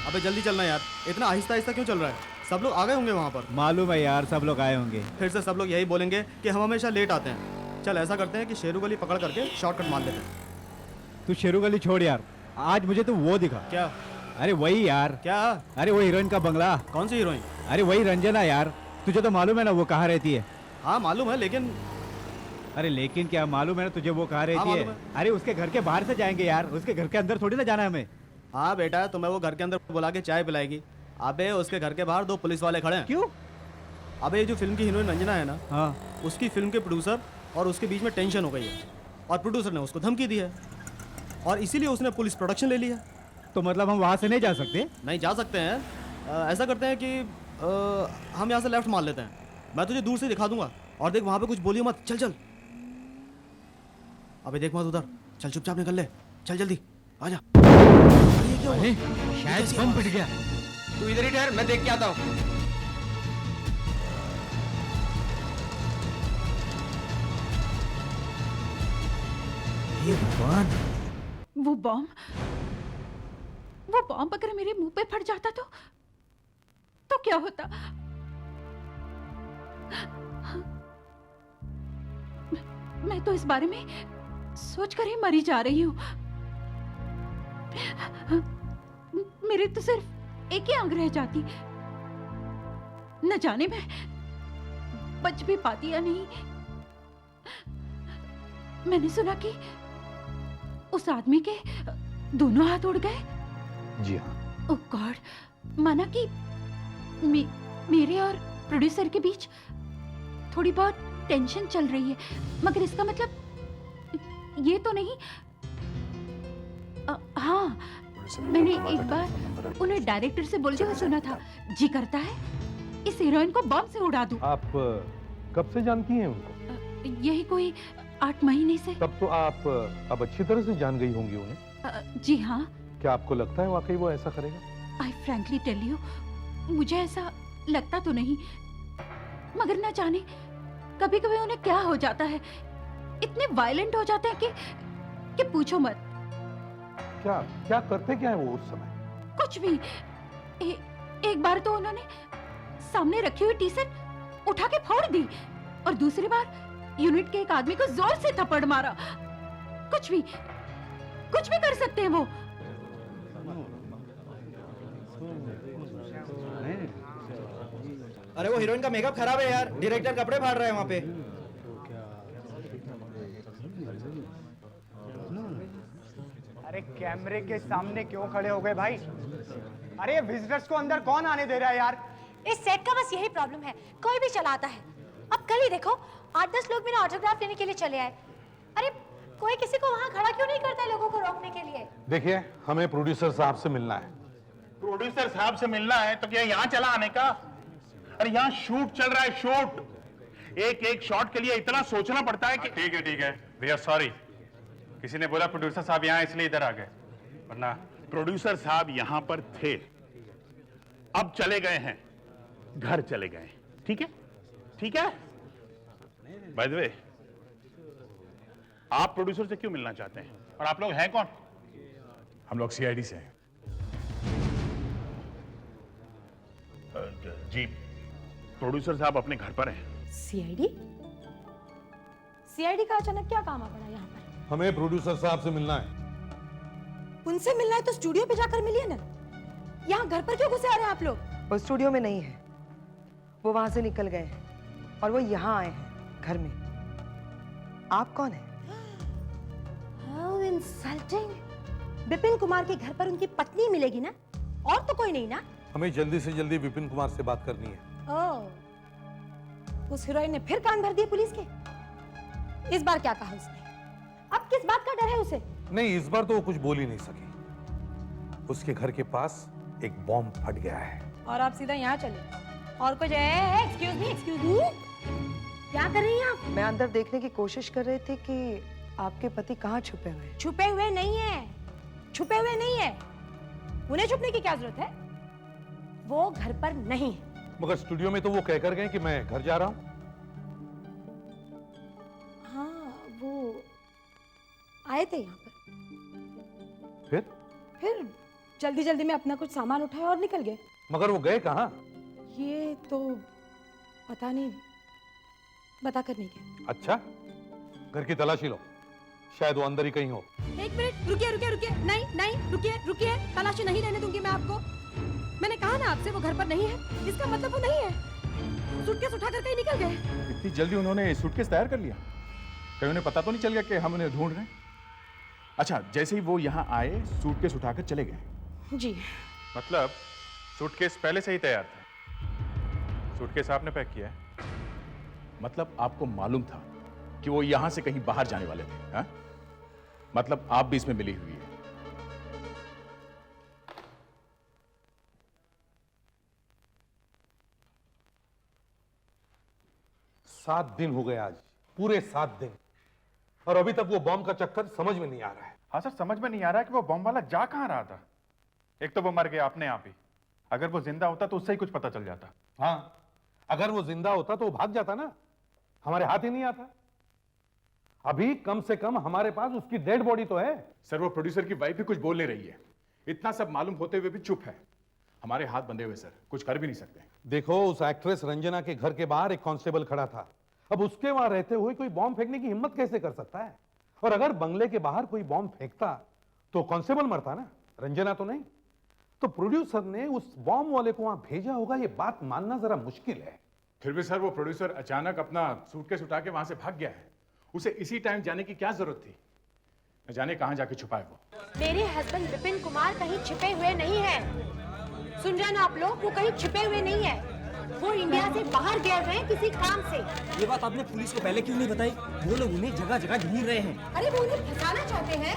अबे जल्दी चलना यार, इतना आहिस्ता आहिस्ता क्यों चल रहा है? सब लोग आ गए होंगे वहाँ पर। मालूम है यार, सब लोग आए होंगे। फिर से सब लोग यही बोलेंगे कि हम हमेशा लेट आते हैं। चल ऐसा करते हैं कि शेरू गली पकड़ करके शॉर्टकट मार लेते हैं। तू शेरू गली छोड़ यार, आज मुझे तो वो दिखा। क्या? अरे वही यार। क्या? अरे वो हीरोइन का बंगला। कौन सी हीरोइन? अरे वही रंजना यार, तुझे तो मालूम है ना वो कहाँ रहती है। हाँ मालूम है, लेकिन अरे लेकिन क्या, मालूम है ना तुझे वो कहाँ रहती मालूम है। है। अरे उसके घर के बाहर से जाएंगे यार, उसके घर के अंदर थोड़ी ना जाना है हमें। हाँ बेटा, तुम्हें वो घर के अंदर बुला के चाय पिलाएगी। अबे उसके घर के बाहर 2 पुलिस वाले खड़े हैं। क्यों? अबे ये जो फिल्म की हीरोइन रंजना है ना, हाँ। उसकी फिल्म के प्रोड्यूसर और उसके बीच में टेंशन हो गई है, और प्रोड्यूसर ने उसको धमकी दी है, और इसीलिए उसने पुलिस प्रोडक्शन ले लिया। तो मतलब हम वहाँ से नहीं जा सकते? नहीं जा सकते हैं। ऐसा करते हैं कि हम यहाँ से लेफ्ट मार लेते हैं। मैं तुझे दूर से दिखा दूंगा, और देख वहाँ पे कुछ बोलियो मत। चल चल। अबे देख मत उधर, चल चुपचाप निकल ले। चल जल्दी आजा। ये क्या हुआ? शायद बम फट गया। तू इधर ही ठहर, मैं देख के आता हूँ। वो बॉम्ब अगर मेरे मुंह पे फट जाता तो क्या होता? मैं तो इस बारे में सोचकर ही मरी जा रही हूँ। मेरे तो सिर्फ एक ही आंख रह जाती, न जाने मैं बच भी पाती या नहीं। मैंने सुना कि उस आदमी के दोनों हाथ उड़ गए। जी हाँ। ओह गॉड, माना कि मेरे और प्रोड्यूसर के बीच थोड़ी बहुत टेंशन चल रही है, मगर इसका मतलब ये तो नहीं। हाँ, मैंने एक बार उन्हें डायरेक्टर से बोलते हुए सुना था, जी करता है इस हीरोइन को बम से उड़ा दूं। आप कब से जानती हैं उनको? यही कोई 8 महीने से। तब तो आप अब अच्छी तरह से जान गई होंगी उन्हें। जी हाँ। क्या आपको लगता है वाकई वो ऐसा करेगा? आई फ्रैंकली टेल यू, मुझे ऐसा लगता तो नहीं, मगर ना जाने कभी कभी उन्हें क्या हो जाता है, इतने वायलेंट हो जाते हैं कि पूछो मत। क्या क्या करते क्या है वो उस समय? कुछ भी। एक बार तो उन्होंने सामने रखी हुई टी शर्ट उठा के फोड़ दी, और दूसरी बार यूनिट के एक आदमी को जोर से थप्पड़ मारा। कुछ भी कर सकते हैं वो। अरे वो हीरोइन का मेकअप खराब है यार, डायरेक्टर कपड़े फाड़ रहा है वहाँ पे। अरे कैमरे के सामने क्यों खड़े हो गए भाई? अरे विजिटर्स को अंदर कौन आने दे रहा है यार? इस सेट का बस यही प्रॉब्लम है, कोई भी चला आता है। अब कल ही देखो 8-10 लोग मेरा ऑटोग्राफ लेने के लिए चले आए। अरे कोई किसी को वहां खड़ा क्यों नहीं करता है लोगों को रोकने के लिए? देखिए, हमें प्रोड्यूसर साहब से मिलना है। प्रोड्यूसर साहब से मिलना है तो क्या यहाँ चला आने का? अरे यहाँ शूट चल रहा है, शूट। एक एक शॉट के लिए इतना सोचना पड़ता है कि ठीक है भैया, सॉरी। किसी ने बोला प्रोड्यूसर साहब यहाँ इसलिए इधर आ गए, वरना प्रोड्यूसर साहब यहाँ पर थे, अब चले गए हैं, घर चले गए। ठीक है, ठीक है। बाय द वे, आप प्रोड्यूसर से क्यों मिलना चाहते हैं, और आप लोग हैं कौन? हम लोग सीआईडी से हैं। जी, प्रोड्यूसर साहब अपने घर पर हैं। सीआईडी का अचानक क्या काम आ पड़ा यहाँ पर? हमें प्रोड्यूसर साहब से मिलना है। उनसे मिलना है तो स्टूडियो पे जाकर मिलिए ना। यहाँ घर पर क्यों घुसे आ रहे हैं आप लोग? वो स्टूडियो में नहीं है, वो वहां से निकल गए हैं और वो यहाँ आए हैं घर में। आप कौन हैं? How insulting! विपिन कुमार के घर पर उनकी पत्नी मिलेगी ना, और तो कोई नहीं ना? हमें जल्दी से जल्दी विपिन कुमार से बात करनी है। ओह, उस हीरोइन ने फिर कान भर दिए पुलिस के। इस बार क्या कहा उसने? अब किस बात का डर है उसे? नहीं, इस बार तो वो कुछ बोल ही नहीं सकी। उसके घर के पास एक बॉम्ब फट गया है। और आप सीधा यहाँ चले, और कुछ है? एक्सक्यूज मी, क्या कर रही हैं आप? मैं अंदर देखने की कोशिश कर रही थी कि आपके पति कहाँ छुपे हुए हैं। छुपे हुए नहीं है। उन्हें छुपने की क्या जरूरत है? वो घर पर नहीं है। मगर स्टूडियो में तो वो कहकर गए कि मैं घर जा रहा हूँ। हाँ, वो आए थे यहाँ पर। फिर जल्दी जल्दी में अपना कुछ सामान उठाया और निकल गए। मगर वो गए कहाँ? ये तो पता नहीं, बता कर नहीं गए। अच्छा, घर की तलाशी लो, शायद वो अंदर ही कहीं हो। एक मिनट, रुकिए रुकिए रुकिए, नहीं नहीं रुकिए रुकिए, तलाशी नहीं लेने दूंगी मैं आपको। मैंने कहा ना आपसे वो घर पर नहीं है, इसका मतलब वो नहीं है। सूटकेस उठाकर कहीं निकल गए। इतनी जल्दी उन्होंने सूटकेस तैयार कर लिया? कहीं उन्हें पता तो नहीं चल गया कि हम उन्हें ढूंढ रहे हैं? अच्छा, जैसे ही वो यहाँ आए सूटकेस उठाकर चले गए? जी। मतलब सूटकेस पहले से ही तैयार था? सूटकेस आपने पैक किया है? मतलब आपको मालूम था कि वो यहां से कहीं बाहर जाने वाले थे? हा? मतलब आप भी इसमें मिली हुई है? 7 दिन हो गए आज, पूरे 7 दिन, और अभी तक वो बॉम्ब का चक्कर समझ में नहीं आ रहा है। हाँ सर, समझ में नहीं आ रहा है कि वो बॉम्ब वाला जा कहां रहा था। एक तो वो मर गया अपने आप ही, अगर वो जिंदा होता तो उससे ही कुछ पता चल जाता। हाँ, अगर वो जिंदा होता तो वो भाग जाता ना, हमारे हाथ ही नहीं आता। अभी कम से कम हमारे पास उसकी डेड बॉडी तो है। सर, वो प्रोड्यूसर की वाइफ भी कुछ बोल नहीं रही है, इतना सब मालूम होते हुए भी चुप है। हमारे हाथ बंधे हुए सर, कुछ कर भी नहीं सकते। देखो, उस एक्ट्रेस रंजना के घर के बाहर एक कांस्टेबल खड़ा था, अब उसके वहां रहते हुए कोई बॉम्ब फेंकने की हिम्मत कैसे कर सकता है? और अगर बंगले के बाहर कोई बॉम्ब फेंकता तो कांस्टेबल मरता ना, रंजना तो नहीं। तो प्रोड्यूसर ने उस बॉम्ब वाले को वहां भेजा होगा, ये बात मानना जरा मुश्किल है। फिर भी सर, वो प्रोड्यूसर अचानक अपना सूटकेस उठा के वहां से भाग गया है, उसे इसी टाइम जाने की क्या जरूरत थी? न जाने कहां जाके छुपाए वो। मेरे हस्बैंड विपिन कुमार कहीं छिपे हुए नहीं है। सुन रहे ना आप लोग, वो कहीं छिपे हुए नहीं है। वो इंडिया से बाहर गए हुए हैं किसी काम से। ये बात आपने पुलिस को पहले क्यों नहीं बताई? वो लोग उन्हें जगह जगह ढूंढ रहे हैं। अरे वो उन्हें फंसाना चाहते हैं,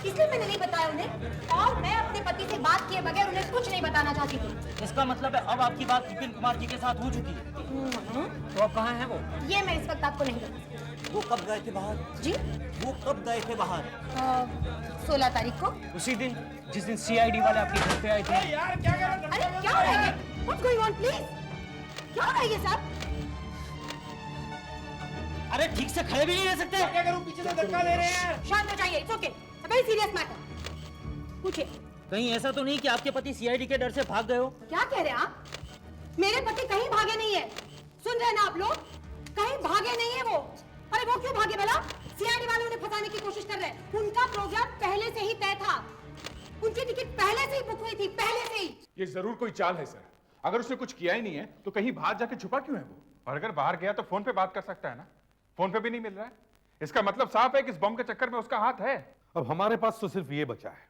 इसलिए मैंने नहीं बताया उन्हें। और मैं अपने पति से बात किए बगैर उन्हें कुछ नहीं बताना चाहती थी। इसका मतलब है अब आपकी बात विपिन कुमार जी के साथ हो चुकी है। तो अब कहाँ है वो? ये मैं इस वक्त आपको नहीं बता सकती। वो कब गए थे बाहर? जी, वो कब गए थे बाहर? 16 तारीख को। उसी दिन जिस दिन सीआईडी वाले आपके घर पे आए थे। अरे क्या हो रहा है? What's going on, please? क्या हो रहा है ये सब? अरे ठीक से खड़े भी नहीं रह सकते? क्या करूं, पीछे से धक्का ले रहे हैं। शांत हो जाइए, it's okay. Very serious matter. पूछिए। कहीं ऐसा तो नहीं कि आपके पति सीआईडी के डर से भाग गए हो? क्या कह रहे हैं आप? मेरे पति कहीं भागे नहीं है। सुन रहे हैं ना आप लोग? कहीं भागे नहीं है वो। अरे वो क्यों भागे भला? सीआईडी वाले उन्हें फंसाने की कोशिश कर रहे हैं। उनका प्रोग्राम पहले से ही तय था, उनकी टिकट पहले से ही बुक हुई थी, पहले से ही। ये जरूर कोई चाल है सर। अगर उसने कुछ किया ही नहीं है तो कहीं बाहर जाके छुपा क्यों है वो? और अगर बाहर गया तो फोन पे बात कर सकता है ना, फोन पे भी नहीं मिल रहा है। इसका मतलब साफ है कि इस बम के चक्कर में उसका हाथ है। अब हमारे पास तो सिर्फ ये बचा है,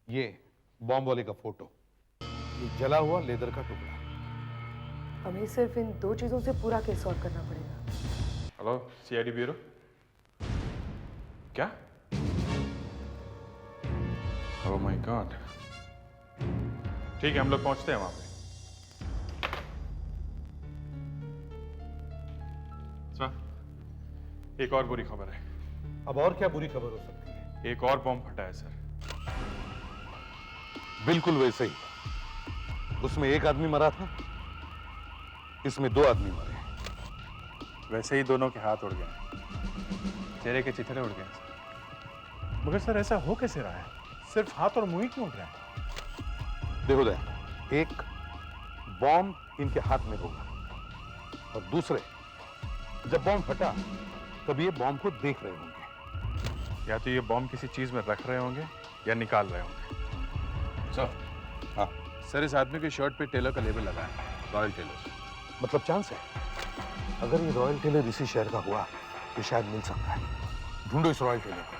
ये बॉम्ब वाले का फोटो, ये जला हुआ लेदर का टुकड़ा। हमें सिर्फ इन 2 चीजों से पूरा केस सॉल्व करना पड़ेगा। Hello, CID bureau. क्या? Oh my god. ठीक है, हम लोग पहुंचते हैं वहां पे। सर, एक और बुरी खबर है। अब और क्या बुरी खबर हो सकती है? एक और बॉम्ब फटा है सर। बिल्कुल वैसे ही। उसमें एक आदमी मरा था, इसमें 2 आदमी मरे। वैसे ही दोनों के हाथ उड़ गए, चेहरे के चिथड़े उड़ गए सर। मगर सर, ऐसा हो कैसे रहा है? सिर्फ हाथ और मुंह ही क्यों उड़ रहे हैं? देखो दया, एक बॉम्ब इनके हाथ में होगा, और दूसरे जब बॉम्ब फटा तब ये बॉम्ब को देख रहे होंगे। या तो ये बॉम्ब किसी चीज में रख रहे होंगे या निकाल रहे होंगे। सर, हाँ सर, इस आदमी की शर्ट पे टेलर का लेबल लगा है, रॉयल टेलर। मतलब चांस है, अगर ये रॉयल टेलर इसी शहर का हुआ तो शायद मिल सकता है। ढूंढो इस रॉयल टेलर को।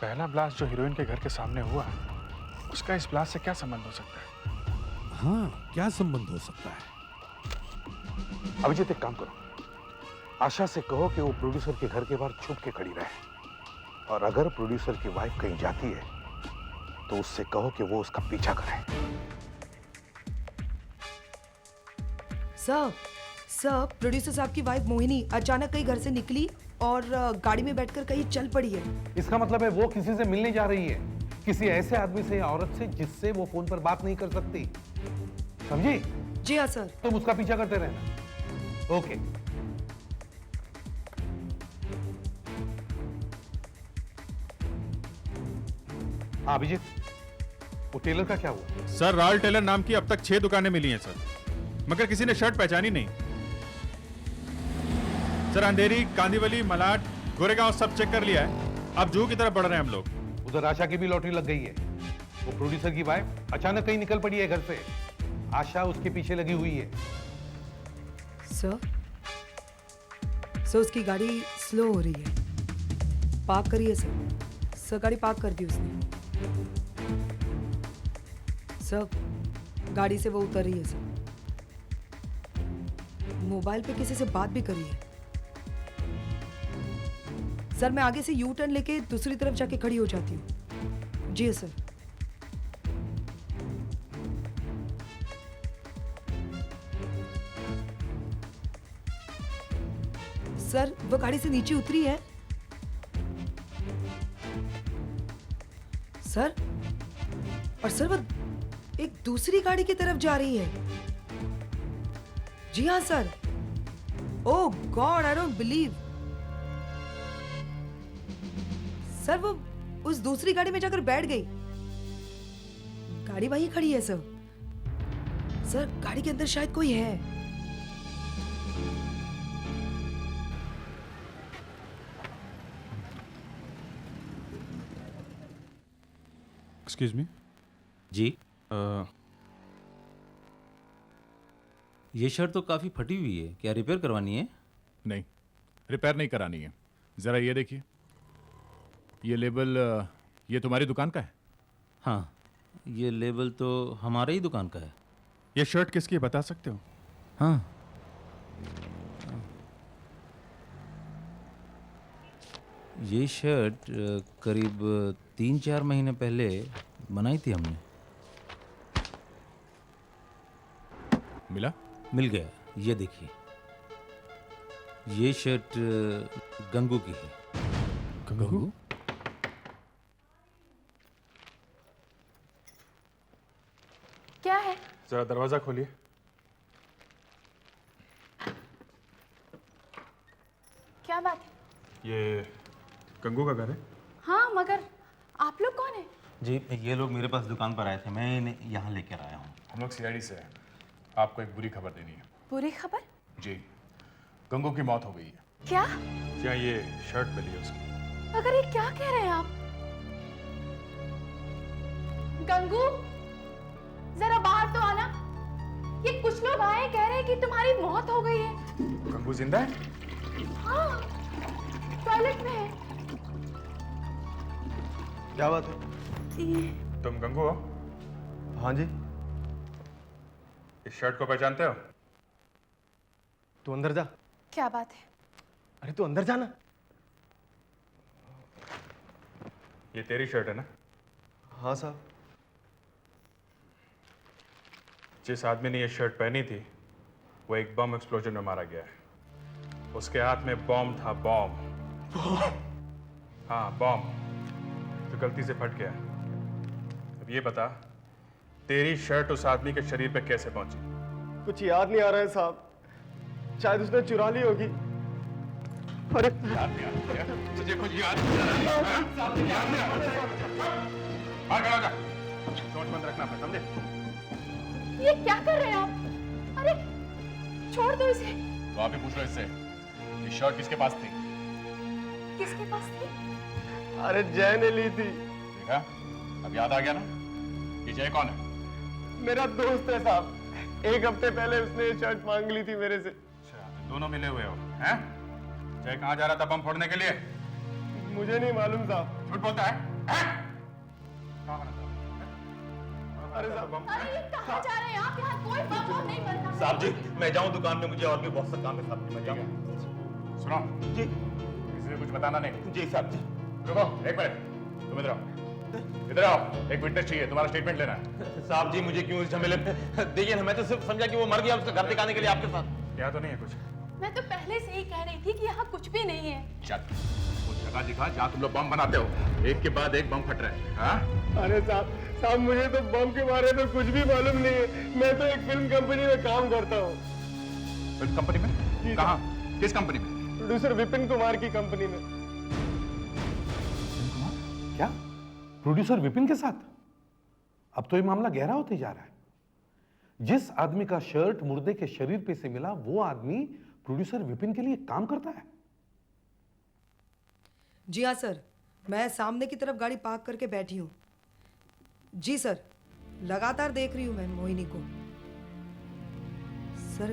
पहला ब्लास्ट जो हीरोइन के घर के सामने हुआ, उसका इस ब्लास्ट से क्या संबंध हो सकता है? हाँ, क्या संबंध हो सकता है? अभिजीत, एक काम करो, आशा से कहो कि वो प्रोड्यूसर के घर के बाहर छुप के खड़ी रहे, और अगर प्रोड्यूसर की वाइफ कहीं जाती है तो उससे कहो कि वो उसका पीछा करे। सर, प्रोड्यूसर साहब की वाइफ मोहिनी अचानक कहीं घर से निकली और गाड़ी में बैठकर कहीं चल पड़ी है। इसका मतलब है वो किसी से मिलने जा रही है, किसी ऐसे आदमी से या औरत से जिससे वो फोन पर बात नहीं कर सकती। समझी? जी हाँ सर। तुम उसका पीछा करते रहना। ओके। हाँ अभिजीत, वो टेलर का क्या हुआ? सर राल टेलर नाम की अब तक 6 दुकानें मिली हैं सर, मगर किसी ने शर्ट पहचानी नहीं। सर अंधेरी, कांदीवली, मलाड, गोरेगांव सब चेक कर लिया है, अब जूहू की तरफ बढ़ रहे हैं हम लोग। उधर आशा की भी लॉटरी लग गई है। वो प्रोड्यूसर की वाइफ अचानक कहीं निकल पड़ी है घर से। आशा उसके पीछे लगी हुई है। सर उसकी गाड़ी स्लो हो रही है, पार्क करिए सर। सर गाड़ी पार्क कर दी उसने। सर गाड़ी से वो उतर रही है सर। मोबाइल पे किसी से बात भी करी है सर। मैं आगे से यू टर्न लेके दूसरी तरफ जाके खड़ी हो जाती हूँ। जी सर। सर वो गाड़ी से नीचे उतरी है सर, और सर वो एक दूसरी गाड़ी की तरफ जा रही है। जी हाँ sir. Oh God, I don't believe. Sir वो उस दूसरी गाड़ी में जाकर बैठ गई। गाड़ी वहीं खड़ी है सर। सर गाड़ी के अंदर शायद कोई है। एक्सक्यूज मी जी। ये शर्ट तो काफी फटी हुई है, क्या रिपेयर करवानी है? नहीं, रिपेयर नहीं करानी है। जरा ये देखिए, ये लेबल ये तुम्हारी दुकान का है? हाँ, ये लेबल तो हमारे ही दुकान का है। ये शर्ट किसकी है बता सकते हो? हाँ, ये शर्ट करीब 3-4 महीने पहले बनाई थी हमने। मिला? मिल गया, ये देखिए। ये शर्ट गंगू की है। गंगू? क्या है? जरा दरवाजा खोलिए। क्या बात है? ये गंगू का घर है? हाँ, मगर आप लोग कौन है? जी, ये लोग मेरे पास दुकान पर आए थे, मैं इन्हें यहाँ लेकर आया हूँ। हम लोग सीआईडी से हैं, आपको एक बुरी खबर देनी है। बुरी खबर? जी, गंगू की मौत हो गई है। क्या? क्या ये शर्ट मिली है उसकी? मगर ये क्या कह रहे हैं आप? गंगू, जरा बाहर तो आना। ये कुछ लोग आए कह रहे हैं कि तुम्हारी मौत हो गई है। गंगू जिंदा है? हाँ, टॉयलेट में है। क्या बात है? तुम गंगू हो? हाँ जी। इस शर्ट को पहचानते हो? तू अंदर जा। क्या बात है? अरे तू अंदर जाना। ये तेरी शर्ट है ना? हाँ साहब। जिस आदमी ने ये शर्ट पहनी थी वो एक बम एक्सप्लोजन में मारा गया है। उसके हाथ में बॉम्ब था, बॉम्ब। हाँ, बॉम्ब तो गलती से फट गया। अब ये बता, तेरी शर्ट उस आदमी के शरीर पे कैसे पहुंची? कुछ याद नहीं आ रहा है साहब, शायद उसने चुरा ली होगी। अरे याद नहीं आ रहा? तुझे कुछ याद नहीं आ रहा? याद नहीं आ रहा? बाहर खड़ा हो जा। सोच बंद रखना अपना, समझे? ये क्या कर रहे हैं आप? अरे छोड़ दो इसे। तो आप ही पूछ लो इससे, ये शर्ट किसके पास थी? किसके पास थी? अरे जय ने ली थी। देखा, अब याद आ गया ना? ये जय कौन है? मेरा दोस्त है साहब। 1 हफ्ते पहले उसने ये शर्ट मांग ली थी मेरे से। अच्छा, दोनों मिले हुए हो, हैं? जय कहाँ जा रहा था बम फोड़ने के लिए? मुझे नहीं मालूम साहब। झूठ बोलता है? कहाँ बना था? अरे साहब, अरे ये कहाँ जा रहे हैं आप? यहाँ कोई बम नहीं बनता। साहब जी, मैं जाऊँ दुकान में, मुझे और भी बहुत सा काम है साहब जी, मैं जाऊँ। सुनो जी। किसी से कुछ बताना नहीं। जी साहब जी। रुको, एक मिनट, तुम इधर आओ। इधर आओ, एक विटनेस चाहिए, तुम्हारा स्टेटमेंट लेना है। साहब जी, मुझे क्यों इस झमेले में? देखिए ना, मैं तो सिर्फ समझा कि वो मर गया, उसका घर दिखाने के लिए आपके साथ। क्या तो नहीं है कुछ? मैं तो पहले से ही कह रही थी कि यहाँ कुछ भी नहीं है। चल, वो जगह दिखा जहाँ तुम लोग बम बनाते हो। एक के बाद एक बम फट रहे हैं। हाँ? अरे साहब मुझे तो बम के बारे में कुछ भी मालूम नहीं है। मैं तो एक फिल्म कंपनी में काम करता हूँ। फिल्म कंपनी में? कहाँ? किस कंपनी में? प्रोड्यूसर विपिन कुमार की कंपनी में। क्या? प्रोड्यूसर विपिन के साथ? अब तो ये मामला गहरा होते जा रहा है। जिस आदमी का शर्ट मुर्दे के शरीर पे से मिला वो आदमी प्रोड्यूसर विपिन के लिए काम करता है। जी हाँ सर, मैं सामने की तरफ गाड़ी पार्क करके बैठी हूँ। जी सर, लगातार देख रही हूँ मैं मोहिनी को। सर,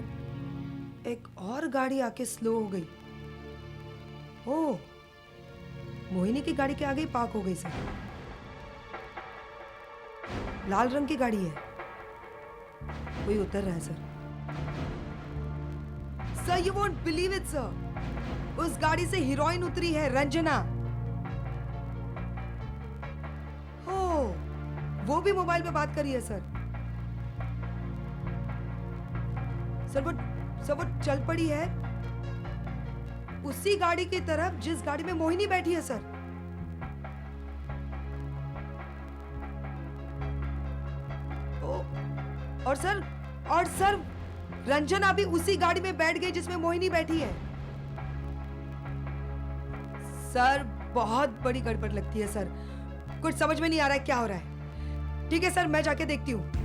एक और गाड़ी आके स्लो हो गई। ओह, मोहिनी की गाड़ी के आगे ही पार्क हो गई सर। लाल रंग की गाड़ी है, कोई उतर रहा है sir. Sir, you won't believe it sir, उस गाड़ी से हीरोइन उतरी है, रंजना। ओह, वो भी मोबाइल पे बात करी है सर। सर वो चल पड़ी है उसी गाड़ी की तरफ जिस गाड़ी में मोहिनी बैठी है सर। और सर रंजना भी उसी गाड़ी में बैठ गई जिसमें मोहिनी बैठी है। सर, बहुत बड़ी गड़बड़ लगती है सर, कुछ समझ में नहीं आ रहा है क्या हो रहा है। ठीक है सर, मैं जाके देखती हूँ।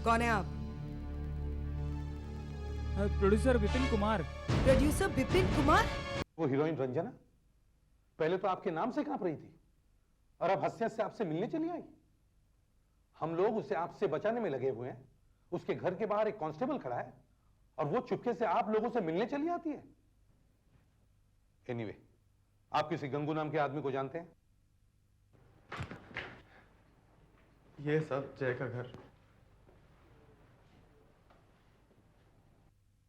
कौन है आप? प्रोड्यूसर विपिन कुमार। प्रोड्यूसर विपिन कुमार? वो हीरोइन रंजना पहले तो आपके नाम से कांप रही थी और अब हंस से आपसे मिलने चली आई। हम लोग उसे आपसे बचाने में लगे हुए हैं। उसके घर के बाहर एक कांस्टेबल खड़ा है और वो चुपके से आप लोगों से मिलने चली आती है। एनीवे, आप किसी गंगू नाम के आदमी को जानते हैं? ये सब जय का घर।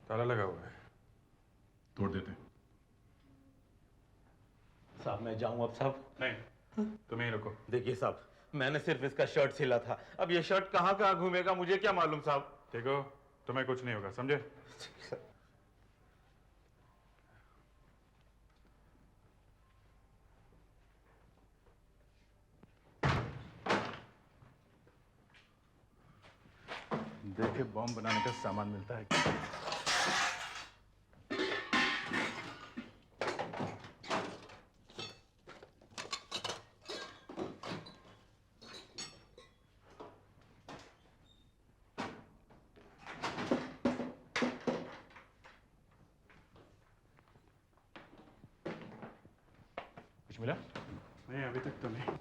ताला लगा हुआ है, तोड़ देते। साहब मैं जाऊं अब साहब? नहीं, तुम यहीं रुको। देखिए साहब, मैंने सिर्फ इसका शर्ट सिला था, अब ये शर्ट कहां कहां घूमेगा मुझे क्या मालूम साहब। देखो, तुम्हें कुछ नहीं होगा, समझे? देखे बॉम्ब बनाने का सामान मिलता है क्या? कुछ मिला? नहीं, अभी तक तो नहीं।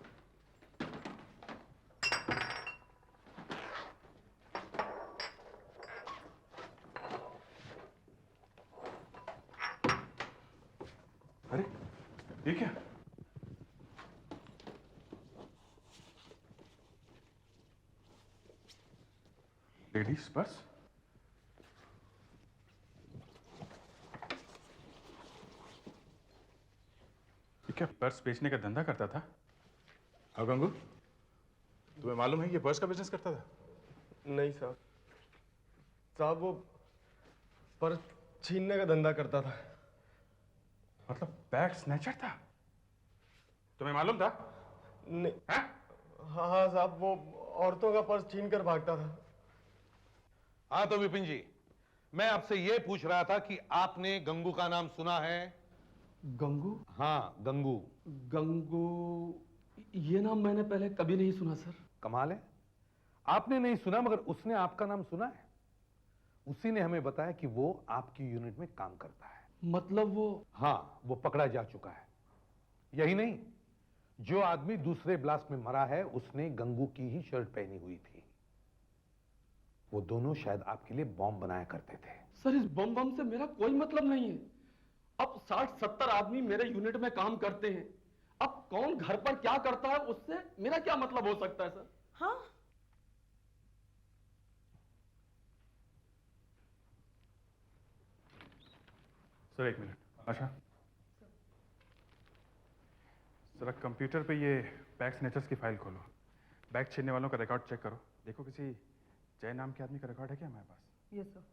अरे ये क्या? Ladies purse? ये क्या पर्स बेचने का धंधा करता था? हाँ गंगू, तुम्हें मालूम है ये पर्स का बिजनेस करता था? नहीं साहब, साहब वो पर्स छीनने का धंधा करता था। मतलब बैग स्नैचर था? तुम्हें मालूम था? नहीं। हाँ? हाँ साहब, वो औरतों का पर्स छीन कर भागता था। हाँ तो विपिन जी, मैं आपसे यह पूछ रहा था कि आपने गंगू का नाम सुना है? गंगू? हाँ, गंगू। गंगू, ये नाम मैंने पहले कभी नहीं सुना सर। कमाल है, आपने नहीं सुना मगर उसने आपका नाम सुना है। उसी ने हमें बताया कि वो आपकी यूनिट में काम करता है। मतलब वो? हाँ, वो पकड़ा जा चुका है। यही नहीं, जो आदमी दूसरे ब्लास्ट में मरा है उसने गंगू की ही शर्ट पहनी हुई थी। वो दोनों शायद आपके लिए बॉम्ब बनाया करते थे। सर, इस बम से मेरा कोई मतलब नहीं है। अब 60-70 आदमी मेरे यूनिट में काम करते हैं। अब कौन घर पर क्या करता है उससे मेरा क्या मतलब हो सकता है सर? सर एक मिनट। आशा, जरा कंप्यूटर पे ये बैग स्नैचर्स की फाइल खोलो। बैग छीनने वालों का रिकॉर्ड चेक करो। देखो किसी जय नाम के आदमी का रिकॉर्ड है क्या हमारे पास? Yes sir.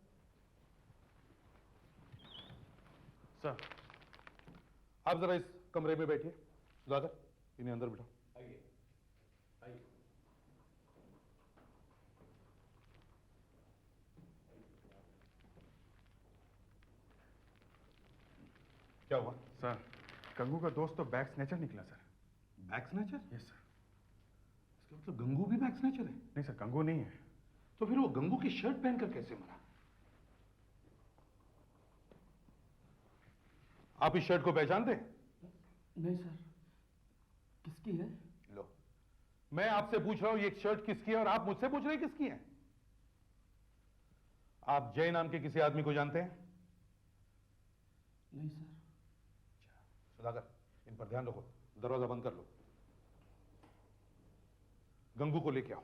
सर, आप जरा इस कमरे में बैठिए। सुधाकर, इन्हें अंदर बिठाओ। आइए, आइए। क्या हुआ? सर, गंगू का दोस्त तो बैग स्नैचर निकला sir. Bag snatcher? Yes sir. इसका मतलब गंगू भी बैग स्नैचर है? नहीं सर, गंगू नहीं है। तो फिर वो गंगू की शर्ट पहनकर कैसे मरा? आप इस शर्ट को पहचानते हैं? नहीं सर, किसकी है? लो, मैं आपसे पूछ रहा हूं ये शर्ट किसकी है और आप मुझसे पूछ रहे हैं किसकी है? आप जय नाम के किसी आदमी को जानते हैं? नहीं सर। सुधाकर, इन पर ध्यान रखो। दरवाजा बंद कर लो। गंगू को लेके आओ।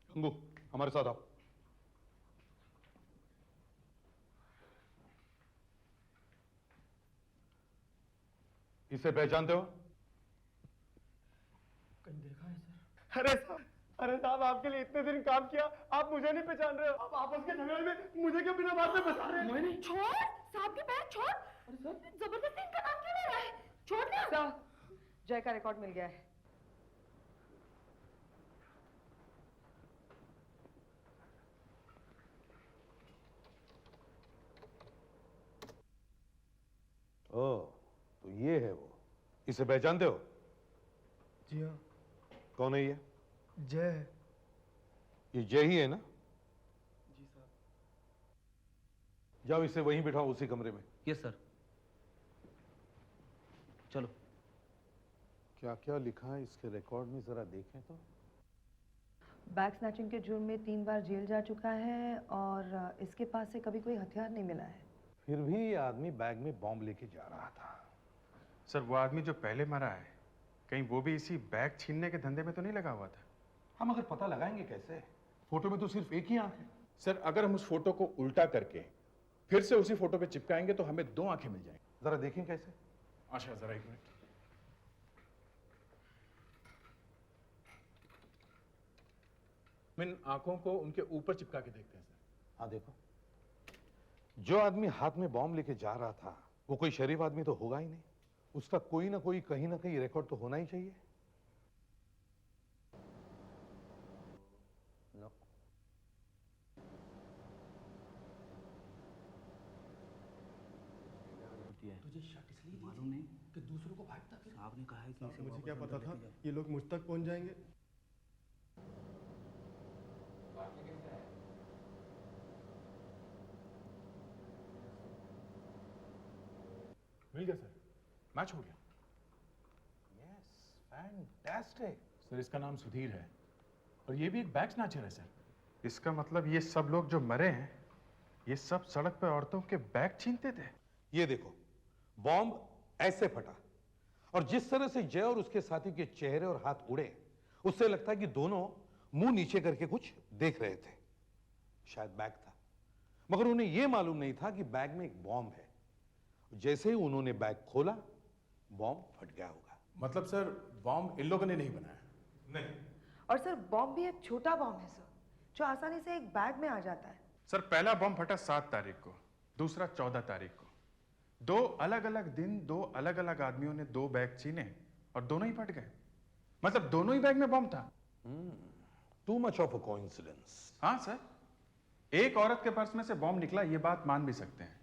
गंगू, हमारे साथ आओ। इसे पहचानते हो? कहीं देखा है सर? अरे साहब, आपके लिए इतने दिन काम किया, आप मुझे नहीं पहचान रहे हो? आप आपस के झगड़े में मुझे क्यों बिना बात में फंसा रहे हैं? मैं नहीं। छोड़ साहब की पैर छोड़। जबरदस्ती इनका नाम क्यों ले रहा है? छोड़ ना। सर, जय का रिकॉर्ड मिल गया है। ओह, तो ये है वो। इसे पहचानते हो? जी हाँ। कौन है ये? जय है। ये जय ही है ना? जी साहब। जाओ, इसे वहीं बिठाओ, उसी कमरे में। Yes sir. चलो। क्या क्या लिखा है इसके रिकॉर्ड में, जरा देखें तो। बैग स्नैचिंग के जुर्म में 3 बार जेल जा चुका है और इसके पास से कभी कोई हथियार नहीं मिला है। फिर भी ये आदमी बैग में बॉम्ब लेके जा रहा था। सर, वो आदमी जो पहले मरा है, कहीं वो भी इसी बैग छीनने के धंधे में तो नहीं लगा हुआ था? हम अगर पता लगाएंगे कैसे? फोटो में तो सिर्फ एक ही आंख है। सर, अगर हम उस फोटो को उल्टा करके फिर से उसी फोटो पे चिपकाएंगे तो हमें 2 आंखें मिल जाएंगी। जरा देखें कैसे। आशा, जरा एक मिनट। इन आंखों को उनके ऊपर चिपका के देखते हैं सर। हाँ देखो, जो आदमी हाथ में बॉम्ब लेके जा रहा था वो कोई शरीफ आदमी तो होगा ही नहीं। उसका कोई ना कोई कहीं ना कहीं रिकॉर्ड तो होना ही चाहिए। नो। तुझे शर्ट इसलिए मालूम नहीं कि दूसरों को भागता फिर। साहब ने कहा है कि इसे मुझे वापस क्या अंदर पता था लेके जाओ। ये लोग मुझ तक पहुंच जाएंगे। मिल गया सर, मैच हो गया। Yes, fantastic. सर, इसका नाम सुधीर है और ये भी एक बैग स्नैचर है सर। इसका मतलब ये सब लोग जो मरे हैं, ये सब सड़क पे औरतों के बैग छीनते थे। ये देखो, बॉम्ब ऐसे फटा और जिस तरह से जय और उसके साथी के चेहरे और हाथ उड़े, उससे लगता है कि दोनों मुंह नीचे करके कुछ देख रहे थे। शायद बैग था, मगर उन्हें यह मालूम नहीं था कि बैग में एक बॉम्ब है। जैसे ही उन्होंने बैग खोला, बॉम्ब फट गया होगा। मतलब सर, बॉम्ब इन लोगों ने नहीं बनाया? नहीं। और सर, बॉम्ब भी एक छोटा बॉम्ब है सर, जो आसानी से एक बैग में आ जाता है। सर, पहला बॉम्ब फटा 7 तारीख को, दूसरा 14 तारीख को। 2 अलग अलग दिन 2 अलग अलग आदमियों ने 2 बैग छीने और दोनों ही फट गए। मतलब दोनों ही बैग में बॉम्ब था। Too much of a coincidence. हाँ सर, एक औरत के पर्स में से बॉम्ब निकला, ये बात मान भी सकते हैं,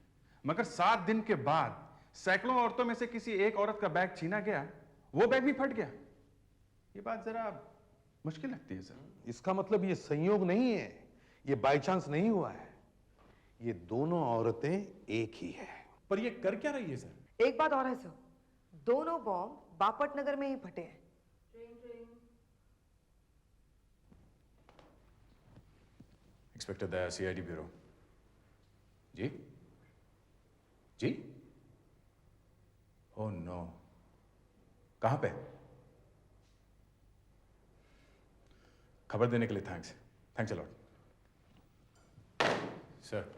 मगर 7 दिन के बाद सैकड़ों औरतों में से किसी एक औरत का बैग छीना गया, वो बैग भी फट गया। ये बात जरा मुश्किल लगती है सर। इसका मतलब ये संयोग नहीं है, ये बाय चांस नहीं हुआ है। ये दोनों औरतें एक ही है। पर ये कर क्या रही है सर? एक बात और है सर, दोनों बॉम्ब बापट नगर में ही फटे हैं। इंस्पेक्टर दया, CID ब्यूरो। जी जी। ओह नो, कहां पे? खबर देने के लिए thanks, thanks a lot. Sir,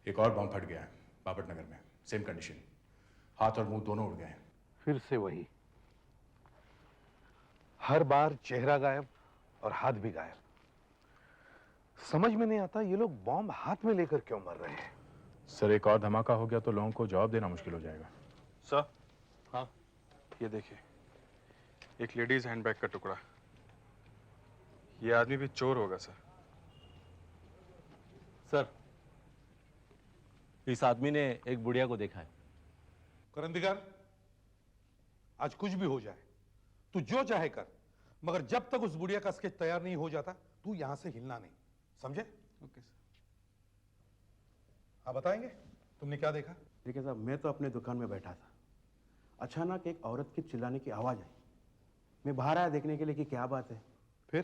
एक और बम फट गया है बापट नगर में, सेम कंडीशन, हाथ और मुंह दोनों उड़ गए हैं। फिर से वही, हर बार चेहरा गायब और हाथ भी गायब। समझ में नहीं आता ये लोग बॉम्ब हाथ में लेकर क्यों मर रहे हैं। सर, एक और धमाका हो गया तो लोगों को जवाब देना मुश्किल हो जाएगा। सर, हाँ, ये देखिए, एक लेडीज हैंडबैग का टुकड़ा। ये आदमी भी चोर होगा सर। सर, इस आदमी ने एक बुढ़िया को देखा है। करंदीकर, आज कुछ भी हो जाए, तू जो चाहे कर, मगर जब तक उस बुढ़िया का स्केच तैयार नहीं हो जाता तू यहां से हिलना नहीं, समझे? Okay sir. आप बताएंगे तुमने क्या देखा? देखिए साहब, मैं तो अपने दुकान में बैठा था, अचानक एक औरत की चिल्लाने की आवाज आई। मैं बाहर आया देखने के लिए कि क्या बात है। फिर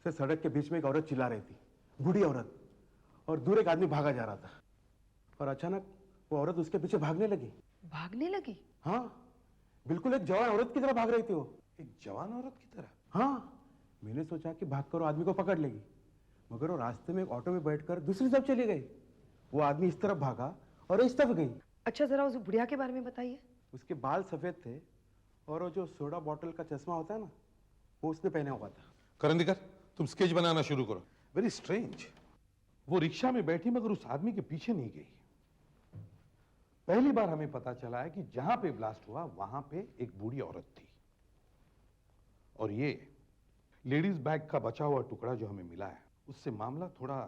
सर, सड़क के बीच में एक औरत चिल्ला रही थी, बूढ़ी औरत, और दूर एक आदमी भागा जा रहा था, और अचानक वो औरत उसके पीछे भागने लगी। भागने लगी? हाँ, बिल्कुल एक जवान औरत की तरह भाग रही थी वो। एक जवान औरत की तरह? हाँ, मैंने सोचा कि भागकर वो आदमी को पकड़ लेगी, मगर वो रास्ते में एक ऑटो में बैठकर दूसरी तरफ चली गई। वो आदमी इस तरफ भागा और इस तरफ गई। अच्छा, जरा उस बुढ़िया के बारे में बताइए। उसके बाल सफेद थे और वो जो सोडा बॉटल का चश्मा होता है ना, वो उसने पहना हुआ था। करंदीकर, तुम स्केच बनाना शुरू करो। वेरी स्ट्रेंज, वो रिक्शा में बैठी मगर उस आदमी के पीछे नहीं गई। पहली बार हमें पता चला है कि जहां पे ब्लास्ट हुआ वहां पे एक बूढ़ी औरत थी, और ये लेडीज बैग का बचा हुआ टुकड़ा जो हमें मिला है, उससे मामला थोड़ा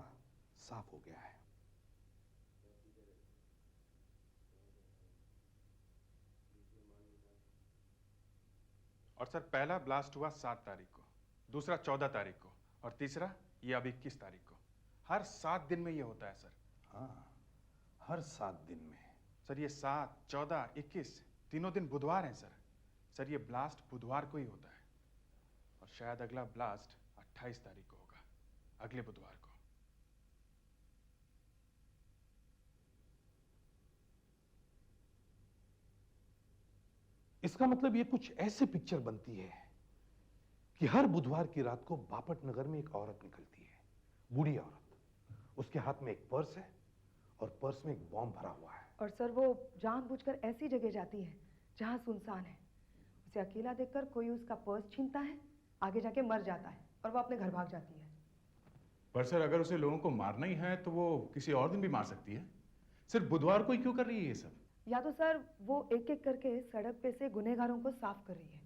साफ हो गया है। और सर, पहला ब्लास्ट हुआ 7 तारीख को, दूसरा 14 तारीख को, और तीसरा ये अब 21 तारीख को। हर 7 दिन में ये होता है सर। हाँ, हर 7 दिन में। सर, ये 7, 14, 21 तीनों दिन बुधवार हैं सर। सर, ये ब्लास्ट बुधवार को ही होता है, और शायद अगला ब्लास्ट 28 तारीख को होगा, अगले बुधवार को। इसका मतलब ये कुछ ऐसे पिक्चर बनती है कि हर बुधवार की रात को बापट नगर में एक औरत निकलती है, बूढ़ी औरत। उसके हाथ में एक पर्स है और पर्स में एक बॉम्ब भरा हुआ है। और सर, वो जानबूझकर ऐसी जगह जाती है जहां सुनसान है। उसे अकेला देखकर कोई उसका पर्स छीनता है, आगे जाके मर जाता है, और वो अपने घर भाग जाती है। पर सर, अगर उसे लोगों को मारना ही है तो वो किसी और दिन भी मार सकती है। सिर्फ बुधवार को ही क्यों कर रही है ये सब? या तो सर वो एक एक करके सड़क पे से गुनहगारों को साफ कर रही है।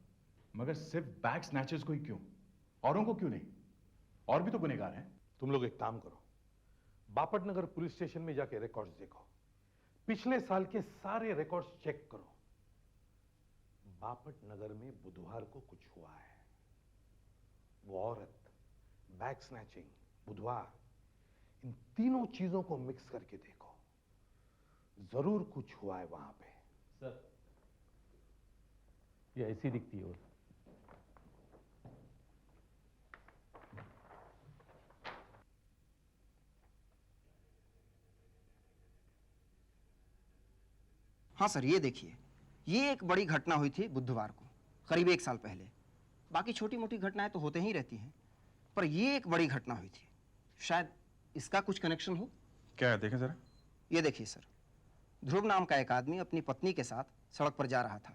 मगर सिर्फ बैग स्नैचर्स को ही क्यों, औरों को क्यों नहीं? और भी तो गुनहगार हैं। तुम लोग एक काम करो, बापट नगर पुलिस स्टेशन में जाके रिकॉर्ड्स देखो, पिछले साल के सारे रिकॉर्ड्स चेक करो। बापट नगर में बुधवार को कुछ हुआ है। वो औरत, बैग स्नैचिंग, बुधवार, इन तीनों चीजों को मिक्स करके देखो, जरूर कुछ हुआ है वहां पे। सर, ये ऐसी दिखती है। हाँ सर, ये देखिए, ये एक बड़ी घटना हुई थी बुधवार को, करीब 1 साल पहले। बाकी छोटी मोटी घटनाएं तो होते ही रहती हैं, पर ये एक बड़ी घटना हुई थी। शायद इसका कुछ कनेक्शन हो। क्या है, देखें जरा। ये देखिए सर, ध्रुव नाम का एक आदमी अपनी पत्नी के साथ सड़क पर जा रहा था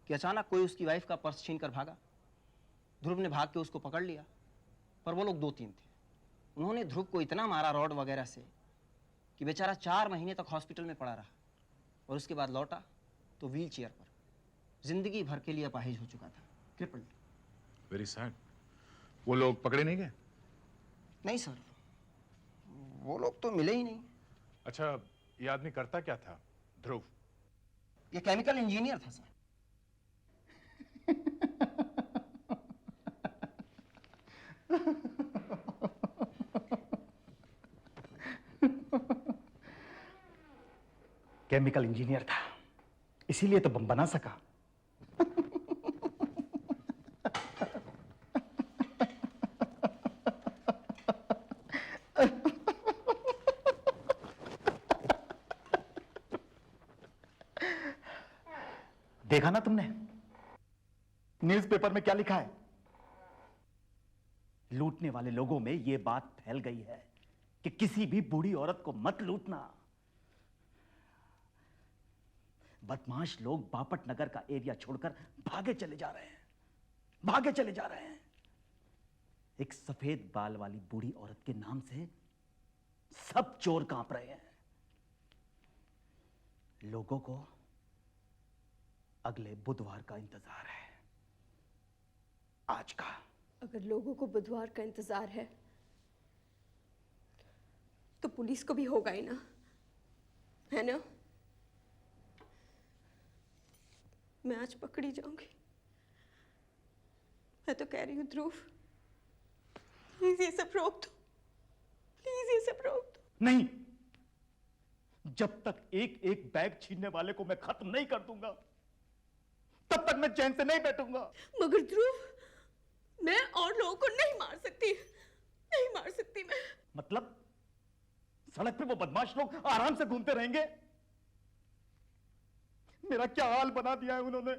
कि अचानक कोई उसकी वाइफ का पर्स छीन कर भागा। ध्रुव ने भाग के उसको पकड़ लिया, पर वो लोग 2-3 थे। उन्होंने ध्रुव को इतना मारा रॉड वगैरह से कि बेचारा 4 महीने तक हॉस्पिटल में पड़ा रहा, और उसके बाद लौटा तो व्हील चेयर पर, जिंदगी भर के लिए अपाहिज हो चुका था, क्रिपल्ड। Very sad. वो लोग पकड़े नहीं गए? नहीं सर, वो लोग तो मिले ही नहीं। अच्छा, ये आदमी करता क्या था, ध्रुव? ये केमिकल इंजीनियर था सर। केमिकल इंजीनियर था, इसीलिए तो बम बना सका। देखा ना तुमने न्यूज़पेपर में क्या लिखा है? लूटने वाले लोगों में यह बात फैल गई है कि किसी भी बूढ़ी औरत को मत लूटना। बदमाश लोग बापट नगर का एरिया छोड़कर भागे चले जा रहे हैं, भागे चले जा रहे हैं। एक सफेद बाल वाली बूढ़ी औरत के नाम से सब चोर कांप रहे हैं। लोगों को अगले बुधवार का इंतजार है, आज का। अगर लोगों को बुधवार का इंतजार है तो पुलिस को भी होगा ही ना, है ना? मैं आज पकड़ी जाऊंगी। मैं तो कह रही हूँ ध्रुव, प्लीज ये सब रोक दो, प्लीज ये सब रोक दो। नहीं, जब तक एक एक बैग छीनने वाले को मैं खत्म नहीं कर दूंगा तब तक मैं चैन से नहीं बैठूंगा। मगर ध्रुव, मैं और लोगों को नहीं मार सकती, नहीं मार सकती मैं। मतलब सड़क पे वो बदमाश लोग आराम से घूमते रहेंगे? मेरा क्या हाल बना दिया है उन्होंने,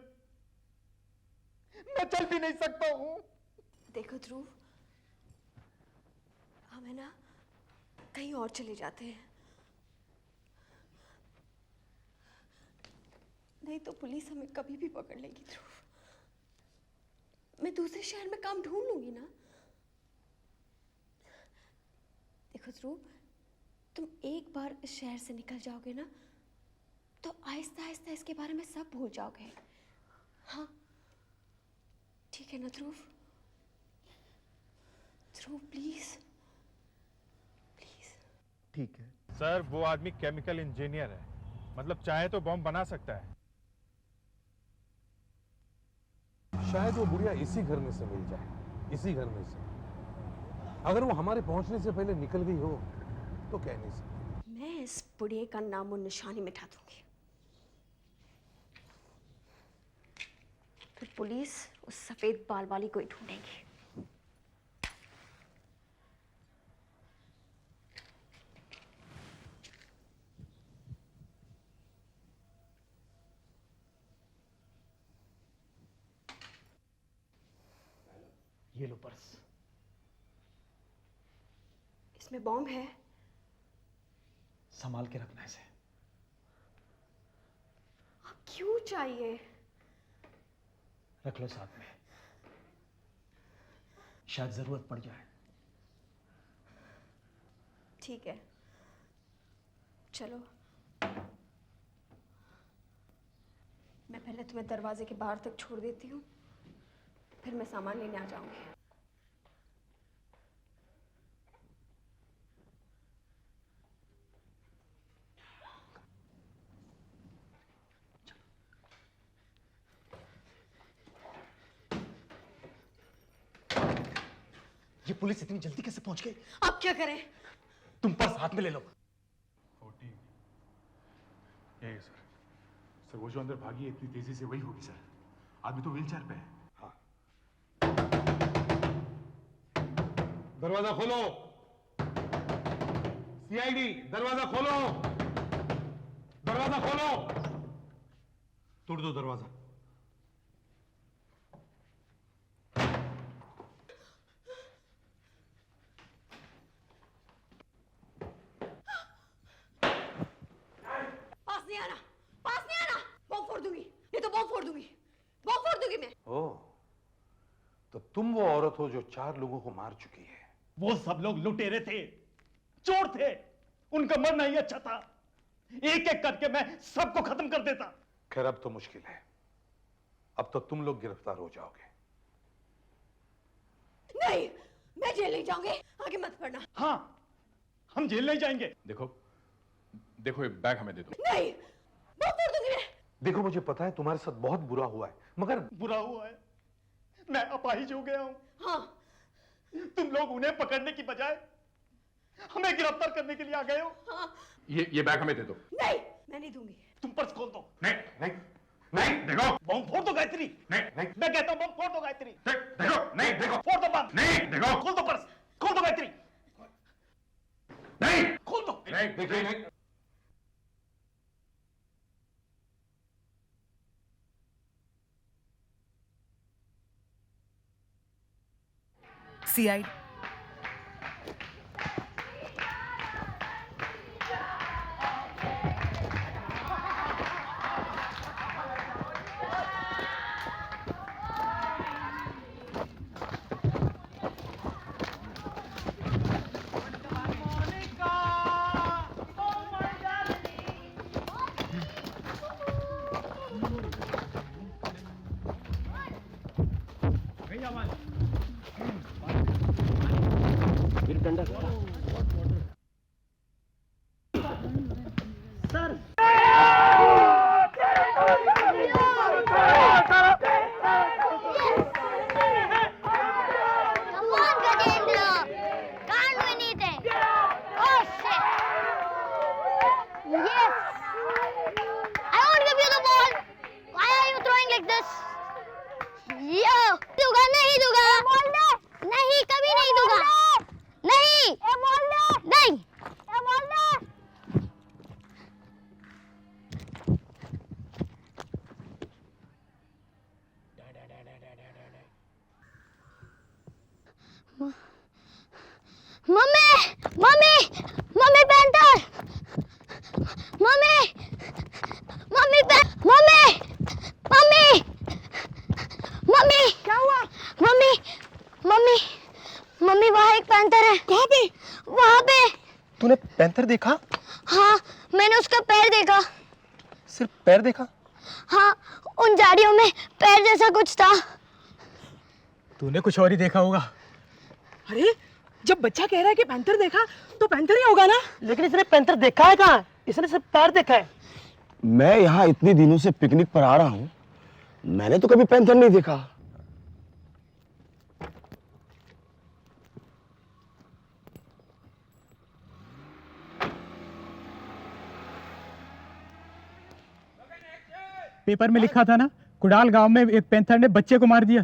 मैं चल भी नहीं सकता हूं। देखो ध्रुव, हम है ना कहीं और चले जाते हैं, नहीं तो पुलिस हमें कभी भी पकड़ लेगी। ध्रुव, मैं दूसरे शहर में काम ढूंढ लूंगी ना। देखो ध्रुव, तुम एक बार इस शहर से निकल जाओगे ना तो आहिस्ता आहिस्ता इसके बारे में सब भूल जाओगे। हाँ ठीक है ना ध्रुव? ध्रुव प्लीज, प्लीज। ठीक है सर, वो आदमी केमिकल इंजीनियर है, मतलब चाहे तो बॉम्ब बना सकता है। शायद वो बुढ़िया इसी घर में से मिल जाए, इसी घर में से। अगर वो हमारे पहुंचने से पहले निकल गई हो तो कह नहीं सकते। मैं इस बुढ़िया का नामो निशानी मिटा दूंगी। फिर पुलिस उस सफेद बाल वाली को ही ढूंढेगी। ये लो पर्स। इसमें बॉम्ब है? संभाल के रखना इसे। अब क्यों चाहिए? रख लो साथ में, शायद जरूरत पड़ जाए। ठीक है, चलो। मैं पहले तुम्हें दरवाजे के बाहर तक छोड़ देती हूँ, फिर मैं सामान लेने आ जाऊंगी। ये पुलिस इतनी जल्दी कैसे पहुंच गई? अब क्या करें? तुम पर्स हाथ में ले लो। 40 यही सर। सर वो जो अंदर भागी है इतनी तेजी से वही होगी सर। आदमी तो व्हील चेयर पे है। हाँ। दरवाजा खोलो। सीआईडी, दरवाजा खोलो, दरवाजा खोलो। तोड़ दो दरवाजा। पास नहीं आना, पास नहीं आना। बॉम्ब फोड़ दूंगी, नहीं तो बॉम्ब फोड़ दूंगी, बॉम्ब फोड़ दूंगी मैं। ओह, तो तुम वो औरत हो जो 4 लोगों को मार चुकी है। वो सब लोग लुटेरे थे, चोर थे, उनका मरना ही अच्छा था। एक एक करके मैं सबको खत्म कर देता। खैर अब तो मुश्किल है, अब तो तुम लोग गिरफ्तार हो जाओगे। नहीं, मैं जेल नहीं जाऊंगी, आगे मत पढ़ना। हाँ, हम जेल नहीं जाएंगे। देखो देखो, ये बैग हमें दे दो। नहीं, बॉम्ब फोड़ दूंगी मैं। देखो मुझे पता है तुम्हारे साथ बहुत बुरा हुआ है, मगर बुरा हुआ है, मैं अपाहिज हो गया हूं। हाँ, तुम लोग उन्हें पकड़ने की बजाय हमें गिरफ्तार करने के लिए आ गए हो। हाँ। ये बैग हमें दे दो। नहीं, मैं नहीं दूंगी। तुम पर्स खोल दो। नहीं नहीं नहीं, देखो। बम फोड़ दो गायत्री। नहीं नहीं, मैं कहता हूं बम फोड़ दो गायत्री। देखो, नहीं देखो। फोड़ दो बम। नहीं देखो। खोल दो पर्स, खोल दो गायत्री। नहीं खोल दो। नहीं देखिए, नहीं। सीआईडी। पैंथर देखा? हाँ, मैंने उसका पैर देखा। सिर्फ पैर देखा? हाँ, उन झाड़ियों में पैर जैसा कुछ था। तूने कुछ और ही देखा होगा। अरे जब बच्चा कह रहा है कि पैंथर देखा तो पैंथर ही होगा ना। लेकिन इसने पैंथर देखा है कहाँ? इसने सिर्फ पैर देखा है। मैं यहाँ इतने दिनों से पिकनिक पर आ रहा हूँ, मैंने तो कभी पैंथर नहीं देखा। पेपर में लिखा था ना, कुड़ाल गांव में एक पैंथर ने बच्चे को मार दिया।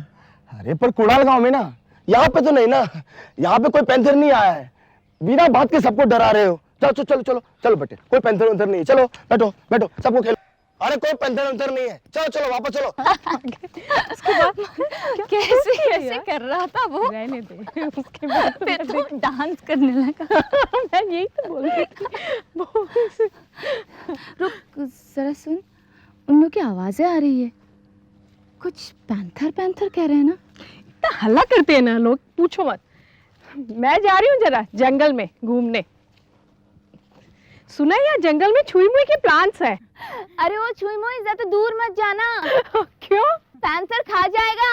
अरे पर कुड़ाल गांव में ना, यहाँ पे तो नहीं ना, यहाँ पे कोई पैंथर नहीं आया है। बिना बात के सबको डरा रहे हो। चलो चलो चलो चलो बेटे, कोई पैंथर वैंथर नहीं है। चलो बैठो बैठो, सबको खेलो। अरे कोई पैंथर वैंथर नहीं है, चलो चलो वापस चलो। उसके बाद कैसे कैसे कर रहा था वो, रहने दे। उसके बाद फिर तो डांस करने लगा। मैं यही तो बोल रही थी। रुक जरा सुन, उन लोग की आवाजें आ रही है, कुछ पैंथर पैंथर कह रहे हैं ना। इतना हल्ला करते हैं ना लोग, पूछो मत। मैं जा रही हूँ जरा जंगल में घूमने। सुना है जंगल में छुई मुई के प्लांट्स है। अरे वो छुई मुई ज्यादा दूर मत जाना। क्यों? पैंथर खा जाएगा।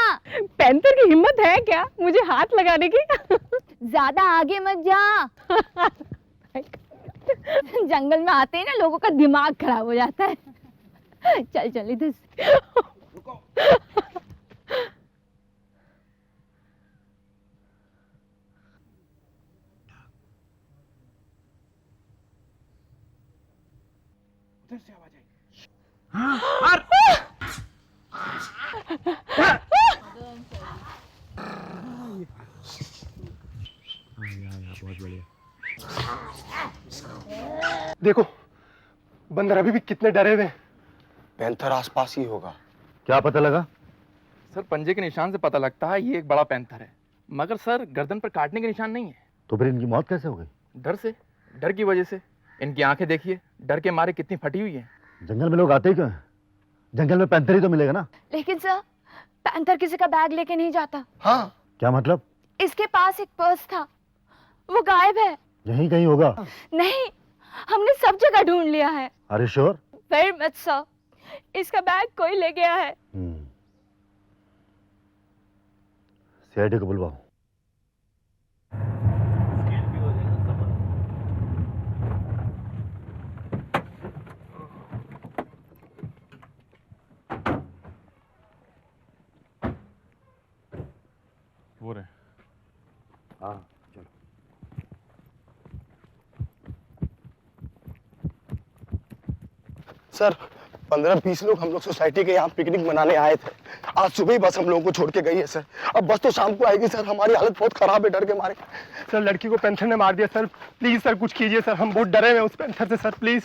पैंथर की हिम्मत है क्या मुझे हाथ लगाने की? ज्यादा आगे मत जा। जंगल में आते ही ना लोगों का दिमाग खराब हो जाता है। चल चल इधर से। उधर से आवाज आई। बहुत बढ़िया। देखो बंदर अभी भी कितने डरे हुए हैं। पैंथर आसपास ही होगा। क्या पता लगा? सर पंजे के निशान से पता लगता है ये एक बड़ा पैंथर है, मगर सर गर्दन पर काटने के निशान नहीं है। तो फिर इनकी मौत कैसे हो गई? डर से, डर की वजह से। इनकी आंखें देखिए, डर के मारे कितनी फटी हुई हैं। जंगल में लोग आते ही क्यों हैं? जंगल में पैंथर ही तो मिलेगा ना। लेकिन सर पैंथर किसी का बैग लेके नहीं जाता। हाँ। क्या मतलब? इसके पास एक पर्स था, वो गायब है। यहीं कहीं होगा। नहीं, हमने सब जगह ढूंढ लिया है। अरे श्योर? वेरी मच सर, इसका बैग कोई ले गया है। सीआईडी को बुलवाओ। वो रहे। हाँ चलो। सर 15-20 लोग हम लोग सोसाइटी के यहाँ पिकनिक मनाने आए थे। आज सुबह ही बस हम लोगों को छोड़ के गई है सर। अब बस तो शाम को आएगी सर। हमारी हालत बहुत खराब है डर के मारे। सर लड़की को पैंथर ने मार दिया सर। प्लीज सर कुछ कीजिए सर, हम बहुत डरे हुए हैं उस पैंथर से sir, please.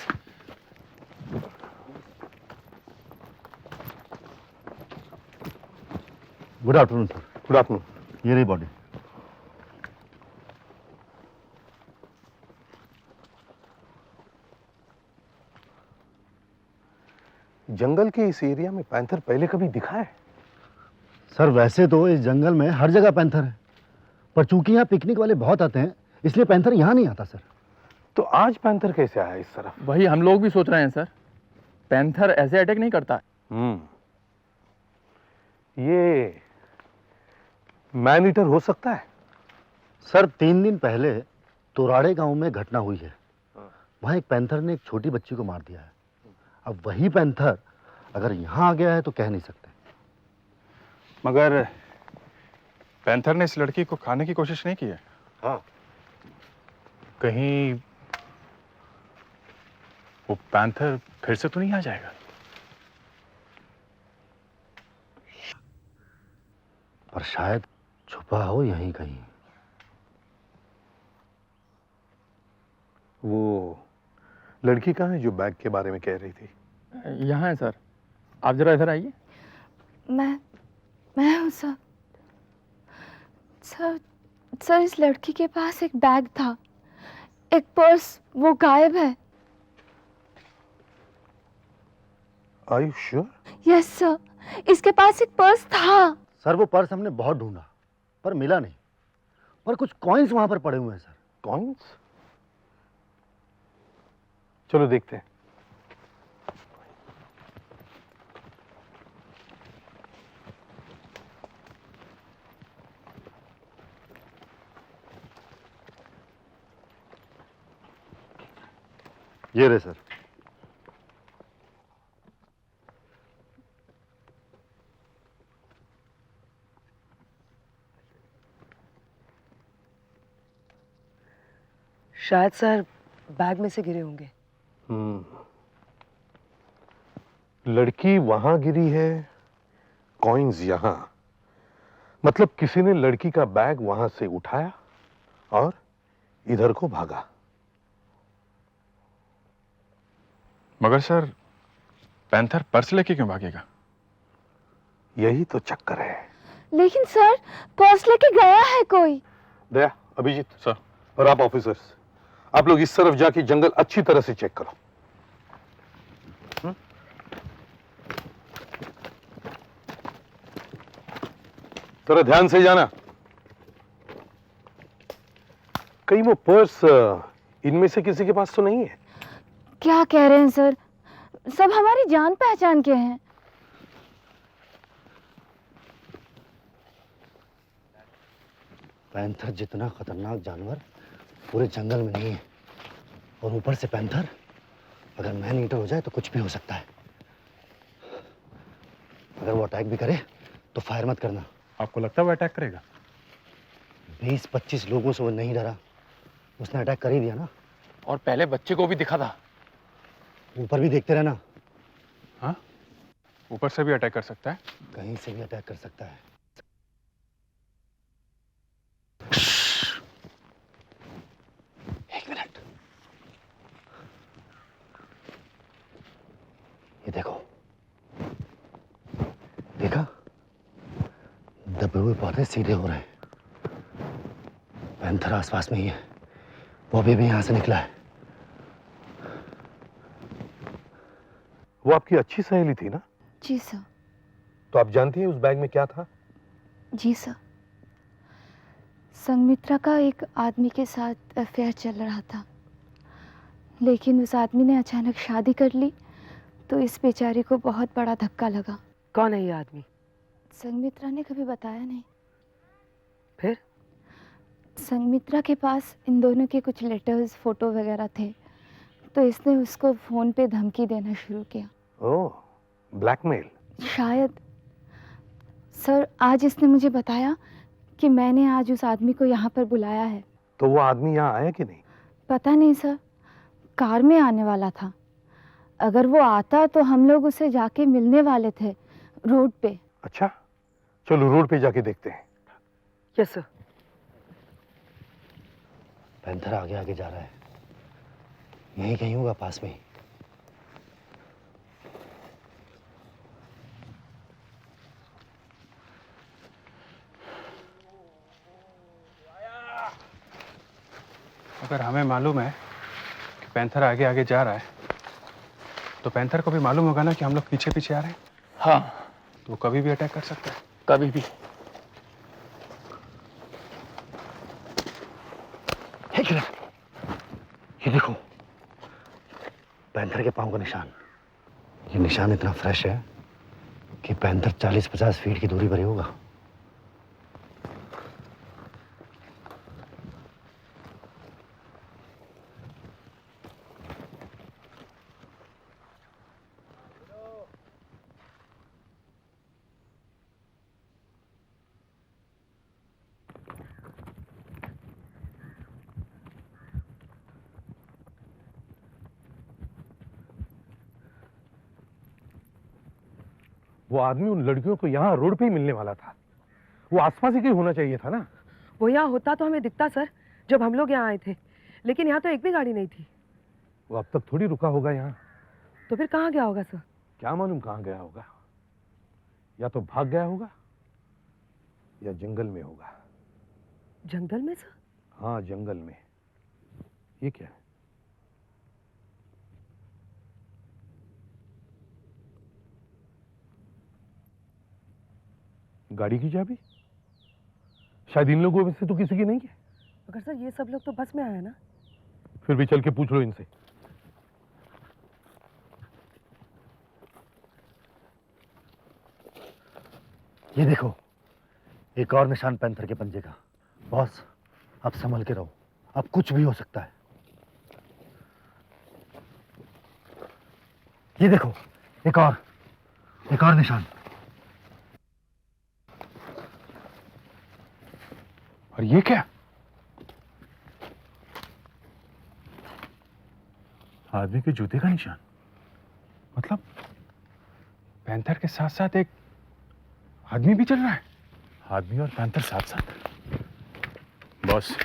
Good afternoon sir. Good afternoon. ये रही बॉडी। जंगल के इस एरिया में पैंथर पहले कभी दिखा है? सर वैसे तो इस जंगल में हर जगह पैंथर है, पर चूंकि यहाँ पिकनिक वाले बहुत आते हैं इसलिए पैंथर यहाँ नहीं आता सर। तो आज पैंथर कैसे आया इस तरफ? वही हम लोग भी सोच रहे हैं सर, पैंथर ऐसे अटैक नहीं करता। ये मैन ईटर हो सकता है? सर 3 दिन पहले तोराड़े गांव में घटना हुई है, वहां एक पैंथर ने एक छोटी बच्ची को मार दिया है। अब वही पैंथर अगर यहाँ आ गया है तो कह नहीं सकते। मगर पैंथर ने इस लड़की को खाने की कोशिश नहीं की है? हाँ। कहीं वो पैंथर फिर से तो नहीं आ जाएगा? पर शायद छुपा हो यहीं कहीं। वो लड़की कहाँ है जो बैग के बारे में कह रही थी? यहाँ है सर, आप जरा इधर आइए। मैं हूँ सर। सर इस लड़की के पास एक बैग था, एक पर्स, वो गायब है। Are you sure? Yes sir, इसके पास एक पर्स था। सर वो पर्स हमने बहुत ढूंढा पर मिला नहीं, पर कुछ कॉइन्स वहां पर पड़े हुए हैं सर। कॉइन्स? चलो देखते हैं। ये रहे सर। शायद सर बैग में से गिरे होंगे। लड़की वहां गिरी है, कॉइन्स यहां। मतलब किसी ने लड़की का बैग वहां से उठाया और इधर को भागा। मगर सर पैंथर पर्स लेके क्यों भागेगा? यही तो चक्कर है। लेकिन सर पर्स लेके गया है कोई। दया, अभिजीत सर और आप ऑफिसर्स, आप लोग इस तरफ जाके जंगल अच्छी तरह से चेक करो। जरा ध्यान से जाना। कहीं वो पर्स इनमें से किसी के पास तो नहीं है? क्या कह रहे हैं सर, सब हमारी जान पहचान के हैं। पैंथर जितना खतरनाक जानवर पूरे जंगल में नहीं है, और ऊपर से पैंथर अगर मैन ईटर हो जाए तो कुछ भी हो सकता है। अगर वो अटैक भी करे तो फायर मत करना। आपको लगता है वो अटैक करेगा? 20-25 लोगों से वो नहीं डरा, उसने अटैक कर ही दिया ना। और पहले बच्चे को भी दिखा था। ऊपर भी देखते रहना। हाँ, ऊपर से भी अटैक कर सकता है? कहीं से भी अटैक कर सकता है। एक मिनट, ये देखो, देखा? दबे हुए पौधे सीधे हो रहे हैं। पैंथर आसपास में ही है, वो अभी भी यहां से निकला है। वो आपकी अच्छी सहेली थी ना? जी सर। तो आप जानती हैं उस बैग में क्या था? जी सर, संगमित्रा का एक आदमी के साथ अफेयर चल रहा था, लेकिन उस आदमी ने अचानक शादी कर ली तो इस बेचारी को बहुत बड़ा धक्का लगा। कौन है ये आदमी? संगमित्रा ने कभी बताया नहीं। फिर? संगमित्रा के पास इन दोनों के कुछ लेटर्स, फोटो वगैरह थे, तो इसने उसको फोन पे धमकी देना शुरू किया। ओह, ब्लैकमेल? शायद। सर आज इसने मुझे बताया कि मैंने आज उस आदमी को यहाँ पर बुलाया है। तो वो आदमी यहाँ आया कि नहीं? पता नहीं सर, कार में आने वाला था। अगर वो आता तो हम लोग उसे जाके मिलने वाले थे रोड पे। अच्छा, चलो रोड पे जाके देखते हैं। Yes sir. पैंथर आगे आगे जा रहा है, यहीं कहीं होगा पास में ही। अगर हमें मालूम है कि पैंथर आगे आगे जा रहा है तो पैंथर को भी मालूम होगा ना कि हम लोग पीछे पीछे आ रहे हैं। हाँ, तो वो कभी भी अटैक कर सकता है। कभी भी। हे किरण, ये देखो पैंथर के पांव का निशान। ये निशान इतना फ्रेश है कि पैंथर 40-50 फीट की दूरी पर ही होगा। वो आदमी उन लड़कियों को यहाँ रोड पे ही मिलने वाला था। वो आसपास ही कहीं होना चाहिए था ना। वो यहाँ होता तो हमें दिखता सर, जब हम लोग यहाँ आए थे, लेकिन यहाँ तो एक भी गाड़ी नहीं थी। वो अब तक थोड़ी रुका होगा यहाँ। तो फिर कहाँ गया होगा सर? क्या मालूम कहाँ गया होगा। या तो भाग गया होगा या जंगल में होगा। जंगल में सर? हाँ, जंगल में। ये क्या है? गाड़ी की चाबी? शायद इन लोगों में से तो किसी की नहीं है। मगर सर ये सब लोग तो बस में आए ना। फिर भी चल के पूछ लो इनसे। ये देखो, एक और निशान पैंथर के पंजे का। बॉस, अब संभल के रहो, अब कुछ भी हो सकता है। ये देखो, एक और निशान। और ये क्या? आदमी के जूते का निशान। मतलब पैंथर के साथ साथ एक आदमी भी चल रहा है। आदमी और पैंथर साथ साथ। बॉस,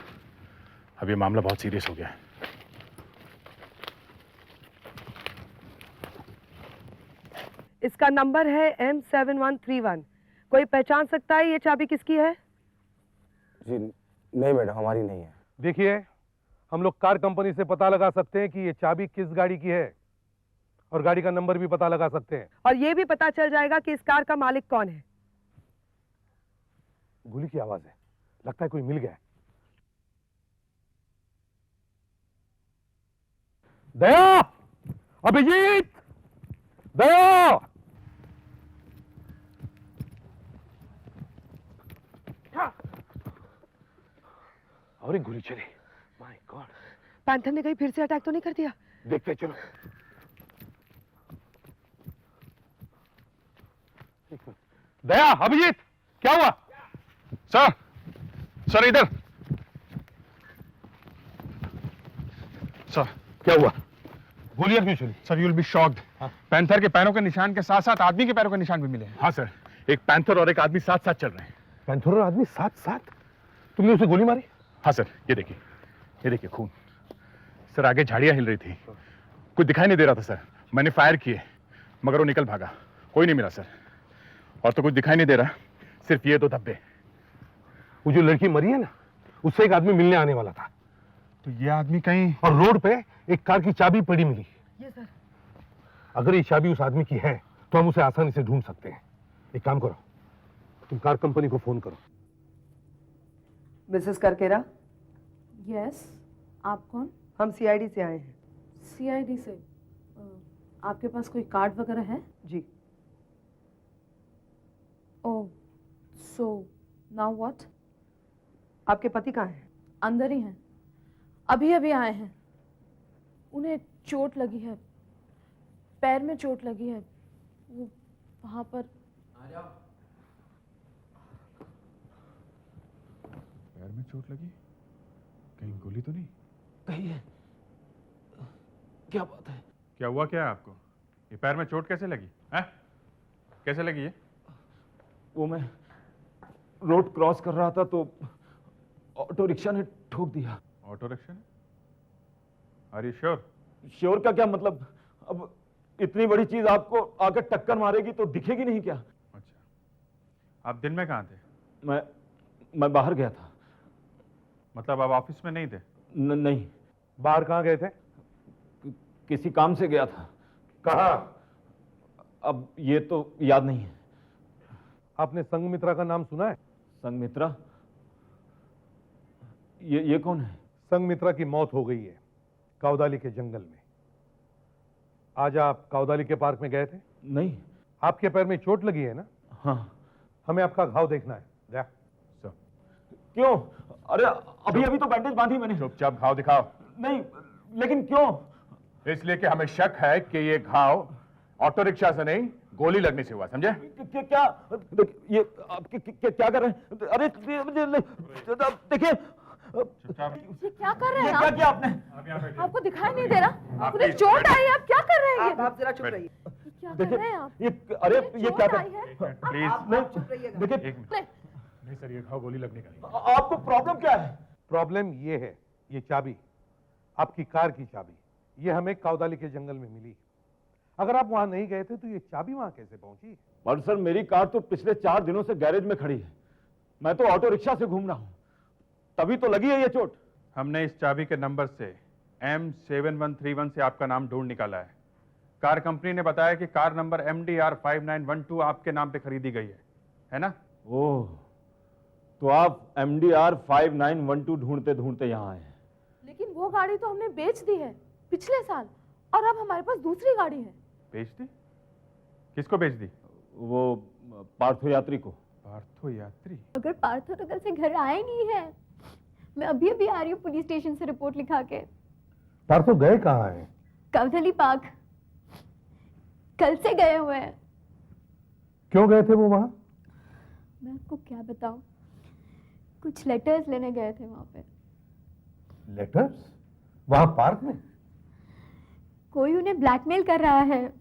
अब ये मामला बहुत सीरियस हो गया है। इसका नंबर है M7131। कोई पहचान सकता है ये चाबी किसकी है? जी नहीं मैडम, हमारी नहीं है। देखिए, हम लोग कार कंपनी से पता लगा सकते हैं कि ये चाबी किस गाड़ी की है, और गाड़ी का नंबर भी पता लगा सकते हैं। और ये भी पता चल जाएगा कि इस कार का मालिक कौन है। गोली की आवाज है, लगता है कोई मिल गया है। दया! अभिजीत! दया! और एक गोली चली। My God! पैंथर ने कहीं फिर से अटैक तो नहीं कर दिया? देखते चलो। दया, अभिजीत, क्या हुआ? सर इधर। सर, क्या हुआ? गोलियां क्यों चली? Sir, you will be shocked. Panther के पैरों के निशान के साथ साथ आदमी के पैरों के निशान भी मिले हैं। हाँ सर, एक पैंथर और एक आदमी साथ साथ चल रहे हैं। पैंथर और आदमी साथ साथ? तुमने उसे गोली मारी? हाँ सर, ये देखिए खून। सर, आगे झाड़ियां हिल रही थी, कुछ दिखाई नहीं दे रहा था सर। मैंने फायर किए मगर वो निकल भागा, कोई नहीं मिला सर। और तो कुछ दिखाई नहीं दे रहा, सिर्फ ये 2 धब्बे। वो जो लड़की मरी है ना, उससे एक आदमी मिलने आने वाला था। तो ये आदमी कहीं? और रोड पे एक कार की चाबी पड़ी मिली। ये सर। अगर ये चाबी उस आदमी की है तो हम उसे आसानी से ढूंढ सकते हैं। एक काम करो, तुम कार कंपनी को फोन करो। मिसेस करकेरा? यस, आप कौन? हम सीआईडी से आए हैं। सीआईडी से? आपके पास कोई कार्ड वगैरह है? जी। ओह, सो नाउ व्हाट? आपके पति कहाँ हैं? अंदर ही हैं, अभी अभी आए हैं। उन्हें चोट लगी है, पैर में चोट लगी है, वो वहां पर। पैर में चोट लगी? कहीं गोली तो नहीं? कहीं है। क्या बात है? क्या हुआ क्या है आपको? ये पैर में चोट कैसे लगी है? कैसे लगी है? वो मैं रोड क्रॉस कर रहा था तो ऑटो रिक्शा ने ठोक दिया। ऑटो रिक्शा ने? Are you sure? श्योर का क्या मतलब? अब इतनी बड़ी चीज आपको आकर टक्कर मारेगी तो दिखेगी नहीं क्या? अच्छा, आप दिन में कहाँ थे? मैं बाहर गया था। मतलब आप ऑफिस में नहीं थे? नहीं। बाहर कहाँ गए थे? किसी काम से गया था। कहा? अब ये तो याद नहीं है। आपने संघमित्रा का नाम सुना है? संघमित्रा? ये कौन है? संघमित्रा की मौत हो गई है काउदाली के जंगल में। आज आप काउदाली के पार्क में गए थे? नहीं। आपके पैर में चोट लगी है ना? हाँ। हमें आपका घाव देखना है। जा। क्यों? अरे अभी तो बैंडेज बांधी मैंने। चुपचाप घाव दिखाओ। नहीं, लेकिन क्यों? इसलिए कि हमें शक है कि ये घाव ऑटो रिक्शा से नहीं, गोली लगने से हुआ, समझे? क्या ये आप क्या कर रहे हैं? अरे देखिए, ये क्या कर रहे हैं क्या आप? किया आपने? आपको दिखाई नहीं दे रहा? मुझे चोट आई है, आप क्या कर रहे हैं? आप जरा चुप रहिए। क्या कर रहे हैं आप? अरे ये क्या कर? प्लीज आप चुप रहिएगा। देखिए, नहीं सर, ये घाव गोली लगने का नहीं। आपको प्रॉब्लम क्या है? प्रॉब्लम ये है, ये चाबी, आपकी कार की चाबी, ये हमें काउदाली के जंगल में मिली। अगर आप वहां नहीं गए थे तो ये चाबी वहां कैसे पहुंची? पर सर, मेरी कार तो पिछले 4 दिनों से गैरेज में खड़ी है। मैं तो ऑटो रिक्शा से घूम रहा हूं, तभी तो लगी है ये चोट। हमने इस चाबी के नंबर से M7131 से आपका नाम ढूंढ निकाला है। कार कंपनी ने बताया कि कार नंबर MDR 5912 आपके नाम पे खरीदी गई है ना? ओह, तो आप MDR 5912 ढूंढते ढूंढते यहाँ आए हैं। लेकिन वो गाड़ी तो हमने बेच दी है पिछले साल, और अब हमारे पास दूसरी गाड़ी है। बेच दी? किसको बेच दी? वो पार्थो यात्री को। पार्थो यात्री? अगर पार्थो तो कल से घर आए नहीं है। मैं अभी अभी आ रही हूँ पुलिस स्टेशन से रिपोर्ट लिखा के। पार्थो गए कहाँ हैं? काउदाली पार्क कल से गए हुए हैं। क्यों गए थे वो वहां? मैं आपको क्या बताऊं, कुछ लेटर्स लेने गए थे वहां पे। लेटर्स? वहां पार्क में? कोई उन्हें ब्लैकमेल कर रहा है,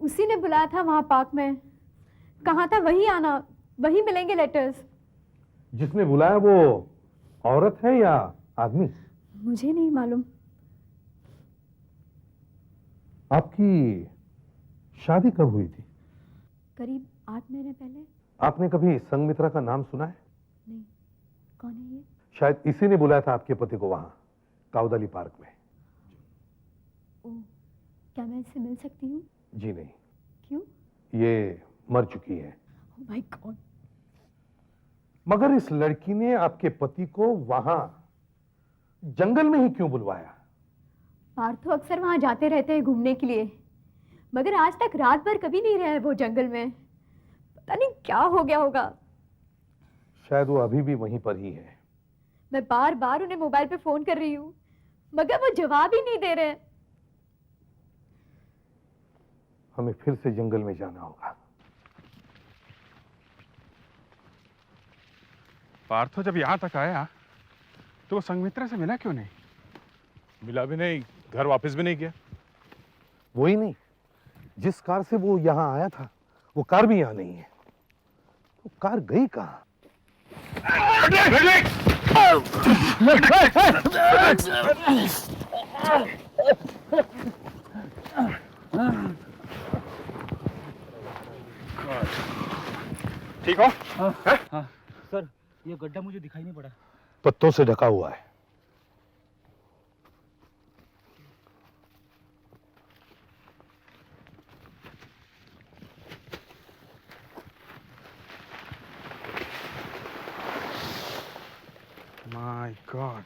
उसी ने बुलाया था वहां पार्क में। कहा था वही आना, वही मिलेंगे लेटर्स। जिसने बुलाया वो औरत है या आदमी? मुझे नहीं मालूम। आपकी शादी कब हुई थी? करीब 8 महीने पहले। आपने कभी संघमित्रा का नाम सुना है? नहीं। कौन है ये? शायद इसी ने बुलाया था आपके पति को वहां काउदाली पार्क में। ओ, क्या मैं इससे मिल सकती हूँ? जी नहीं। क्यों? ये मर चुकी है। Oh my God. मगर इस लड़की ने आपके पति को वहां जंगल में ही क्यों बुलवाया? पार्थो अक्सर वहां जाते रहते हैं घूमने के लिए, मगर आज तक रात भर कभी नहीं रहे वो जंगल में। पता नहीं क्या हो गया होगा। शायद वो अभी भी वहीं पर ही है। मैं बार बार उन्हें मोबाइल पे फोन कर रही हूँ, मगर वो जवाब ही नहीं दे रहे। हमें फिर से जंगल में जाना होगा। पार्थो जब यहां तक आया तो वो संघमित्रा से मिला क्यों नहीं? मिला भी नहीं, घर वापस भी नहीं गया। वही नहीं, जिस कार से वो यहां आया था वो कार भी यहां नहीं है। तो कार गई कहां? ठीक हो? हाँ सर, ये गड्ढा मुझे दिखाई नहीं पड़ा। पत्तों से ढका हुआ है। माय गॉड,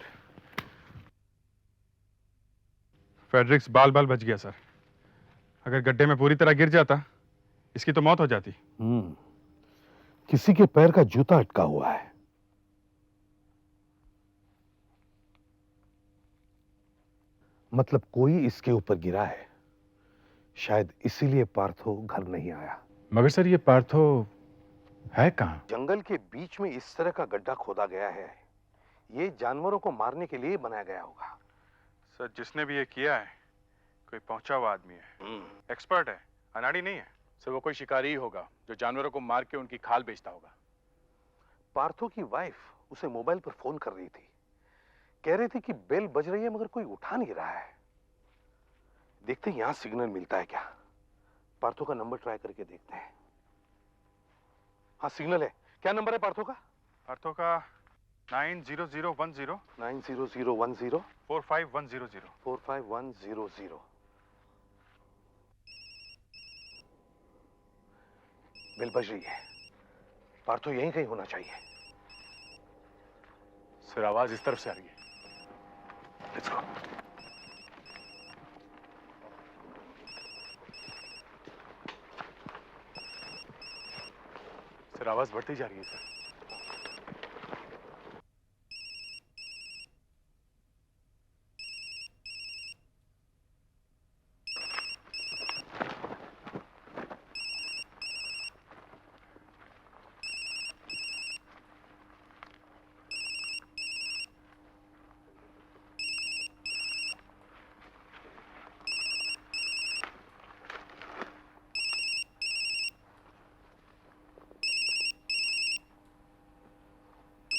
फेडरिक्स बाल बाल बच गया सर। अगर गड्ढे में पूरी तरह गिर जाता, इसकी तो मौत हो जाती। किसी के पैर का जूता अटका हुआ है। मतलब कोई इसके ऊपर गिरा है। शायद इसीलिए पार्थो घर नहीं आया। मगर सर, ये पार्थो है कहां? जंगल के बीच में इस तरह का गड्ढा खोदा गया है, ये जानवरों को मारने के लिए बनाया गया होगा। सर, जिसने भी ये किया है कोई पहुंचा हुआ आदमी है, एक्सपर्ट है, अनाड़ी नहीं है। सर, वो कोई शिकारी ही होगा जो जानवरों को मार के उनकी खाल बेचता होगा। पार्थो की वाइफ उसे मोबाइल पर फोन कर रही थी, कह रही थी कि बेल बज रही है मगर कोई उठा नहीं रहा है। देखते हैं यहां सिग्नल मिलता है क्या। पार्थो का नंबर ट्राई करके देखते हैं। हाँ, सिग्नल है। क्या नंबर है पार्थो का? पार्थो का 90010 90010 45100 45100। बेल बज रही है। पार्थो यहीं कहीं होना चाहिए। सर आवाज इस तरफ से आ रही है। Let's go. सर आवाज बढ़ती जा रही है सर।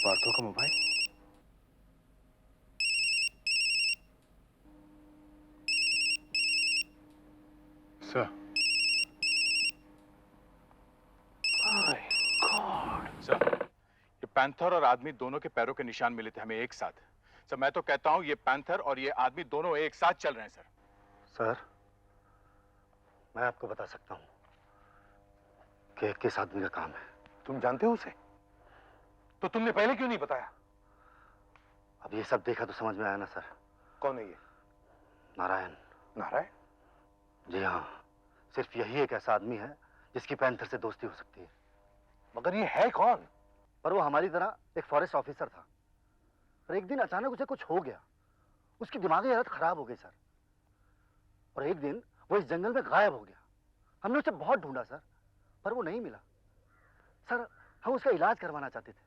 पार्थो का मोबाइल। सर सर, ये पैंथर और आदमी दोनों के पैरों के निशान मिले थे हमें एक साथ। सर मैं तो कहता हूं ये पैंथर और ये आदमी दोनों एक साथ चल रहे हैं सर। सर, मैं आपको बता सकता हूं कि किस आदमी का काम है। तुम जानते हो उसे? तो तुमने पहले क्यों नहीं बताया? अब ये सब देखा तो समझ में आया ना सर। कौन है ये? नारायण। नारायण? जी हाँ, सिर्फ यही एक ऐसा आदमी है जिसकी पैंथर से दोस्ती हो सकती है। मगर ये है कौन? पर वो हमारी तरह एक फॉरेस्ट ऑफिसर था, पर एक दिन अचानक उसे कुछ हो गया। उसकी दिमागी हालत खराब हो गई सर, और एक दिन वो इस जंगल में गायब हो गया। हमने उसे बहुत ढूंढा सर, पर वो नहीं मिला। सर, हम उसका इलाज करवाना चाहते थे,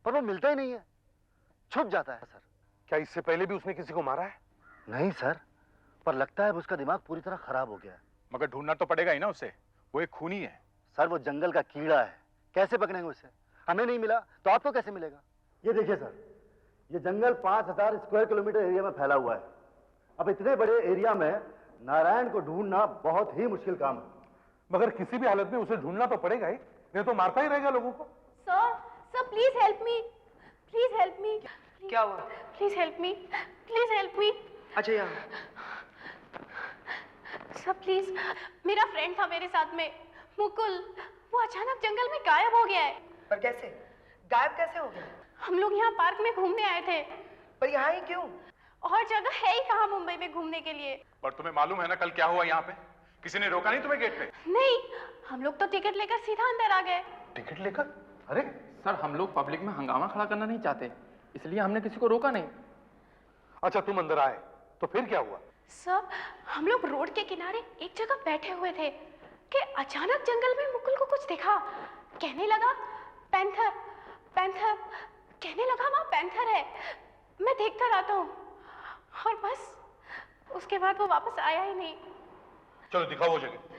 पर वो मिलता ही नहीं है, छुप जाता है सर। क्या इससे पहले भी उसने किसी को मारा है? नहीं सर, पर लगता है उसका दिमाग पूरी तरह खराब हो गया है। मगर ढूंढना तो पड़ेगा ही ना उसे, वो एक खूनी है। सर, वो जंगल का कीड़ा है, कैसे पकड़ेंगे उसे? हमें नहीं मिला तो आपको कैसे मिलेगा? ये देखिए सर, ये जंगल 5000 स्क्वायर किलोमीटर एरिया में फैला हुआ है। अब इतने बड़े एरिया में नारायण को ढूंढना बहुत ही मुश्किल काम है। मगर किसी भी हालत में उसे ढूंढना तो पड़ेगा ही, नहीं तो मारता ही रहेगा लोगों को। Sir please help me, please help me. क्या हुआ? Please help me, please help me. अच्छा यहाँ। सर प्लीज, मेरा फ्रेंड था मेरे साथ में, मुकुल, वो अचानक जंगल में गायब हो गया है। पर कैसे? गायब कैसे हो गया? हम लोग यहाँ पार्क में घूमने आए थे। पर यहाँ ही क्यों? और जगह है ही कहाँ मुंबई में घूमने के लिए। पर तुम्हें मालूम है ना कल क्या हुआ यहाँ पे? किसी ने रोका नहीं तुम्हें गेट पे? नहीं, हम लोग तो टिकट लेकर सीधा अंदर आ गए। टिकट लेकर? अरे सर, हम लोग पब्लिक में हंगामा खड़ा करना नहीं चाहते, इसलिए हमने किसी को रोका नहीं। अच्छा, तुम अंदर आए तो फिर क्या हुआ? सर, हम लोग रोड के किनारे एक जगह बैठे हुए थे कि अचानक जंगल में मुकुल को कुछ दिखा। कहने लगा पैंथर, पैंथर, कहने लगा वहाँ पैंथर है, मैं देख कर आता हूँ। और बस उसके बाद वो वापस आया ही नहीं। चलो दिखाओ वो जगह।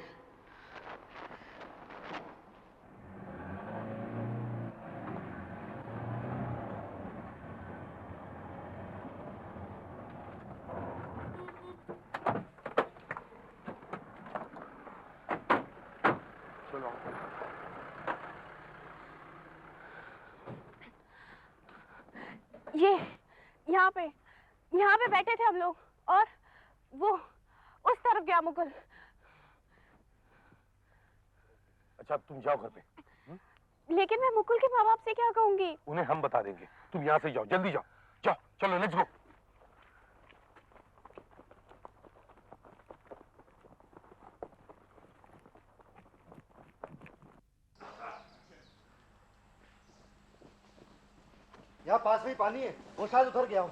ये यहाँ पे बैठे थे हम लोग, और वो उस तरफ गया मुकुल। अच्छा, तुम जाओ घर पे। लेकिन मैं मुकुल के माँ बाप से क्या कहूंगी? उन्हें हम बता देंगे। तुम यहाँ से जाओ, जल्दी जाओ। जाओ, चलो लेट्स गो। यहाँ पास में ही पानी है, वो शायद उधर गया हूँ।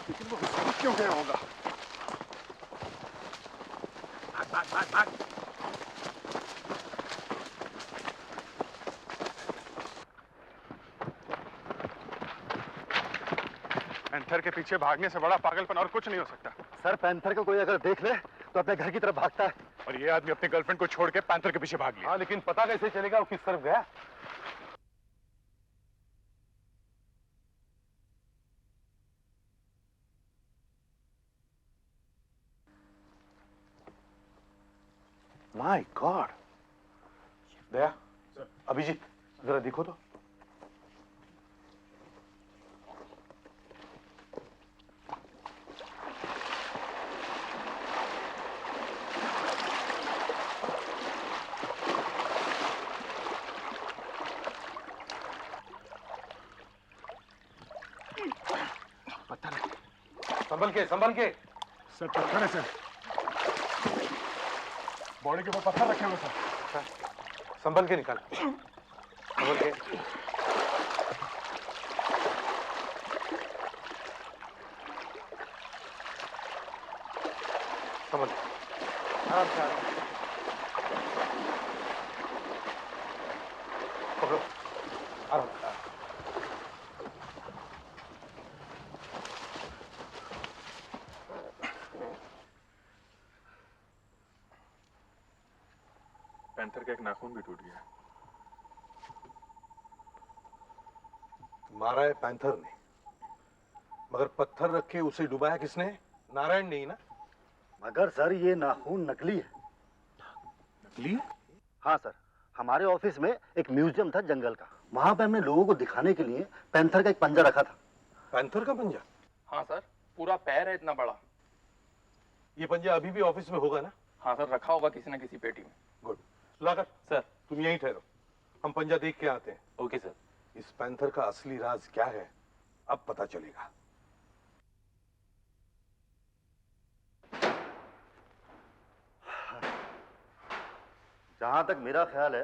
लेकिन वो क्यों गया होगा? भाग भाग भाग भाग। पैंथर के पीछे भागने से बड़ा पागलपन और कुछ नहीं हो सकता। सर, पैंथर को कोई अगर देख ले तो अपने घर की तरफ भागता है। और ये आदमी अपनी गर्लफ्रेंड को छोड़ के पैंथर के पीछे भाग लिया। हाँ, लेकिन पता कैसे चलेगा वो किस तरफ गया? My God. दया, अभिजीत, जरा देखो तो। संभल के। सर पत्थर है सर, बॉडी के ऊपर पत्थर रखे हुए सर। संभल के निकाल, संभल के। संभल, आराम से, आराम से। पकड़ो, आराम से। पैंथर का एक नाखून भी टूट गया। मारा है पैंथर ने, मगर पत्थर रख के उसे डुबाया किसने? नारायण नहीं ना? मगर सर ये नाखून नकली है। नकली? हाँ सर, हमारे ऑफिस में एक म्यूजियम था जंगल का, वहां पे हमने लोगों को दिखाने के लिए पैंथर का एक पंजा रखा था। पैंथर का पंजा? हाँ सर, पूरा पैर है इतना बड़ा। ये पंजा अभी भी ऑफिस में होगा ना? हाँ सर, रखा होगा किसी न किसी पेटी में। गुड। सुधाकर सर, तुम यहीं ठहरो, हम पंजा देख के आते हैं। Okay sir. इस पैंथर का असली राज क्या है अब पता चलेगा। जहां तक मेरा ख्याल है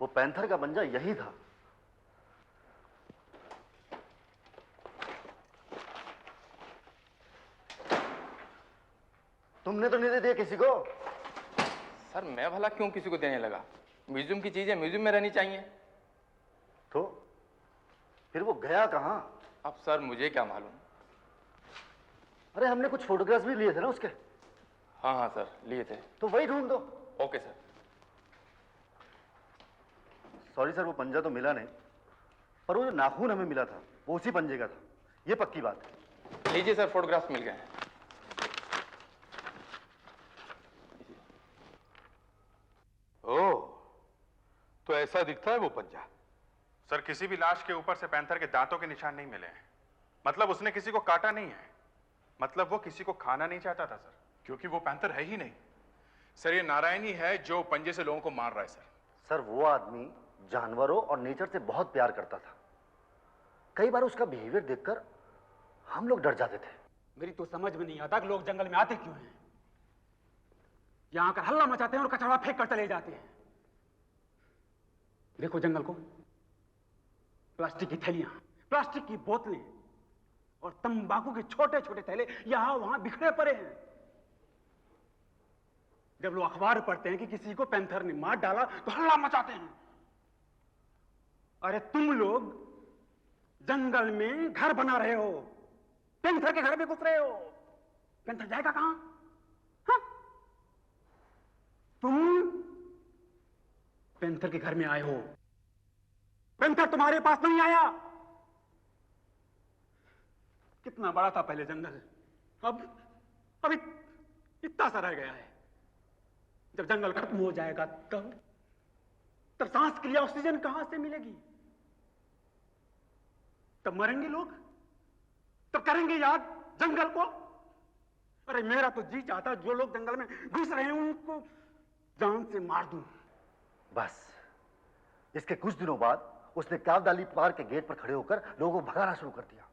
वो पैंथर का पंजा यही था। तुमने तो नहीं दे दिया किसी को? सर मैं भला क्यों किसी को देने लगा? म्यूजियम की चीजें म्यूजियम में रहनी चाहिए। तो फिर वो गया कहां? अब सर मुझे क्या मालूम। अरे हमने कुछ फोटोग्राफ्स भी लिए थे ना उसके। हाँ हाँ सर, लिए थे। तो वही ढूंढ दो। Okay sir. सॉरी सर, वो पंजा तो मिला नहीं, पर वो जो नाखून हमें मिला था वो उसी पंजे का था, ये पक्की बात है। लीजिए सर, फोटोग्राफ्स मिल गए हैं। ओह, तो ऐसा दिखता है वो पंजा। सर किसी भी लाश के ऊपर से पैंथर के दांतों के निशान नहीं मिले हैं। मतलब उसने किसी को काटा नहीं है, मतलब वो किसी को खाना नहीं चाहता था सर, क्योंकि वो पैंथर है ही नहीं। सर ये नारायण ही है जो पंजे से लोगों को मार रहा है सर। सर वो आदमी जानवरों और नेचर से बहुत प्यार करता था। कई बार उसका बिहेवियर देखकर हम लोग डर जाते थे। मेरी तो समझ में नहीं आता कि लोग जंगल में आते क्यों हैं। यहाँ आकर हल्ला मचाते हैं और कचरा फेंक कर चले जाते हैं। देखो जंगल को, प्लास्टिक की थैलियां, प्लास्टिक की बोतलें और तंबाकू के छोटे छोटे थैले यहां वहां बिखरे पड़े हैं। जब लोग अखबार पढ़ते हैं कि किसी को पैंथर ने मार डाला तो हल्ला मचाते हैं। अरे तुम लोग जंगल में घर बना रहे हो, पैंथर के घर में घुस रहे हो। पैंथर जाएगा कहां? हाँ? तुम पैंथर के घर में आए हो, पैंथर तुम्हारे पास नहीं आया। कितना बड़ा था पहले जंगल, अब इतना सा रह गया है। जब जंगल खत्म हो जाएगा तब सांस के लिए ऑक्सीजन कहां से मिलेगी? तब मरेंगे लोग, तब करेंगे याद जंगल को। अरे मेरा तो जी चाहता जो लोग जंगल में घुस रहे हैं उनको जान से मार दूं। बस इसके कुछ दिनों बाद उसने कावदाली पार्क के गेट पर खड़े होकर लोगों को भगाना शुरू कर दिया।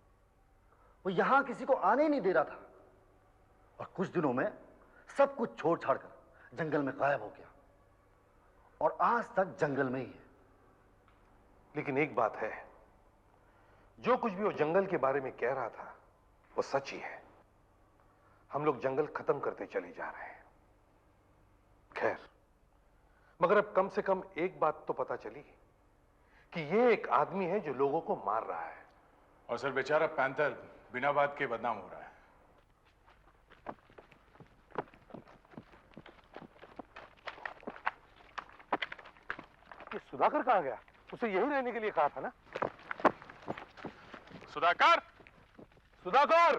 वो यहां किसी को आने ही नहीं दे रहा था और कुछ दिनों में सब कुछ छोड़ छाड़कर जंगल में गायब हो गया और आज तक जंगल में ही है। लेकिन एक बात है, जो कुछ भी वो जंगल के बारे में कह रहा था वो सच ही है। हम लोग जंगल खत्म करते चले जा रहे हैं। खैर, मगर अब कम से कम एक बात तो पता चली कि ये एक आदमी है जो लोगों को मार रहा है। और सर बेचारा पैंथर बिना बात के बदनाम हो रहा है। ये सुधाकर कहाँ गया? उसे यही रहने के लिए कहा था ना। सुधाकर, सुधाकर,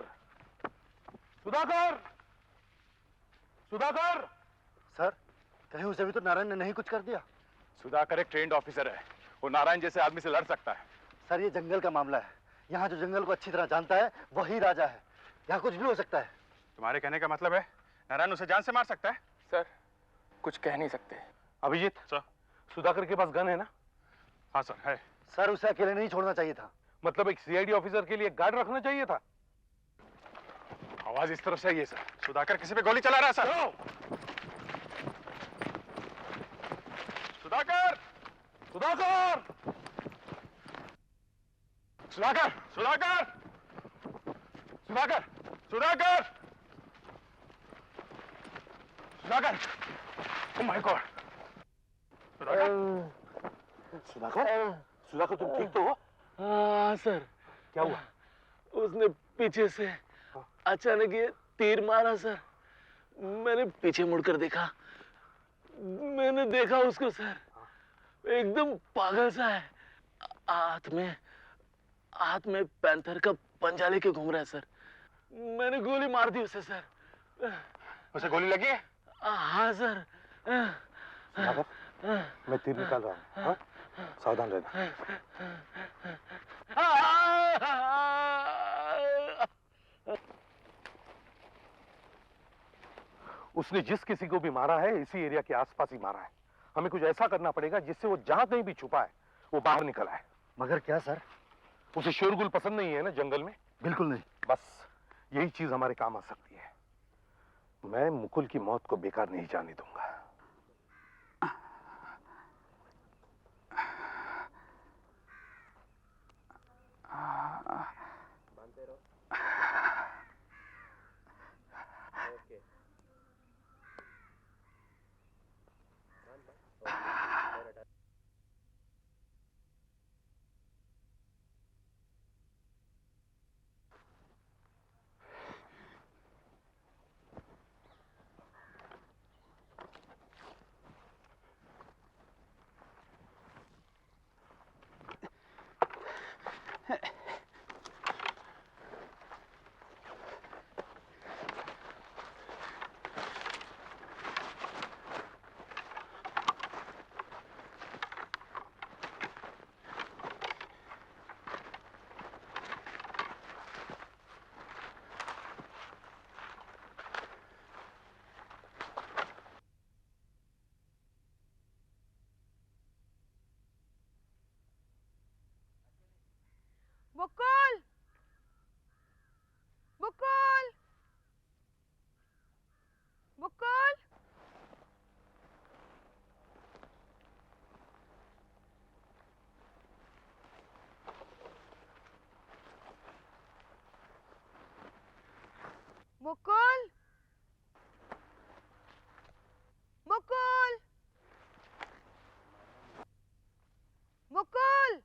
सुधाकर, सुधाकर। सर कहीं उसे भी तो नारायण ने नहीं कुछ कर दिया? सुधाकर एक ट्रेंड ऑफिसर है, वो नारायण जैसे आदमी से लड़ सकता है। सर ये जंगल का मामला है, यहाँ जो जंगल को अच्छी तरह जानता है वही राजा है। यहाँ कुछ भी हो सकता है। तुम्हारे कहने का मतलब है नारायण उसे जान से मार सकता है? सर कुछ कह नहीं सकते। अभिजीत सर, सुधाकर के पास गन है ना? हाँ सर है। सर उसे अकेले नहीं छोड़ना चाहिए था। मतलब एक सीआईडी ऑफिसर के लिए गार्ड रखना चाहिए था। आवाज इस तरफ से आई है सर। सुधाकर किसी पे गोली चला रहा है sir. Sudhakar! Sudhakar! Sudhakar! Sudhakar! Sudhakar! Sudhakar! Sudhakar! Oh my God! Sudhakar? Sudhakar तुम ठीक तो हो? हाँ सर। क्या हुआ? उसने पीछे से अचानक ये तीर मारा सर। मैंने पीछे मुड़कर देखा। मैंने देखा उसको सर, एकदम पागल सा है। हाथ में पैंथर का पंजा लेके घूम रहा है सर। मैंने गोली मार दी उसे सर। उसे गोली लगी है? हाँ सर। सुधाकर, मैं तीर निकाल रहा हूँ। हाँ? सावधान रहना। उसने जिस किसी को भी मारा है इसी एरिया के आसपास ही मारा है। हमें कुछ ऐसा करना पड़ेगा जिससे वो जहां कहीं भी छुपा है वो बाहर निकल आए। मगर क्या सर? उसे शोरगुल पसंद नहीं है ना जंगल में? बिल्कुल नहीं। बस यही चीज हमारे काम आ सकती है। मैं मुकुल की मौत को बेकार नहीं जाने दूंगा। मुकुल! मुकुल! मुकुल! मुकुल! मुकुल! मुकुल!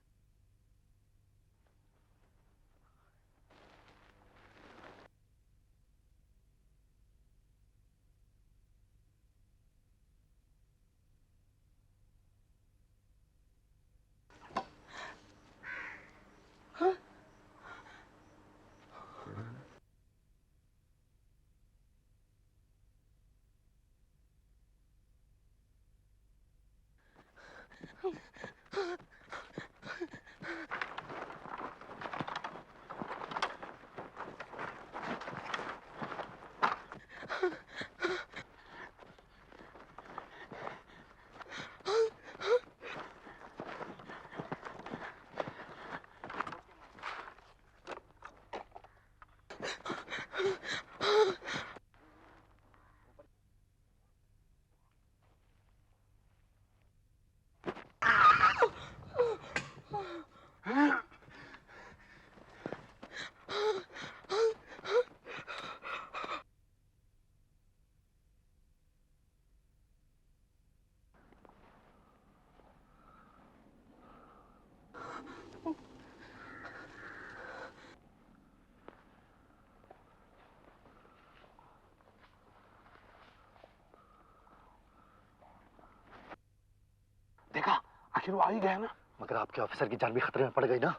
देखा, आखिर वो आ ही गया ना। मगर आपके ऑफिसर की जान भी खतरे में पड़ गई ना।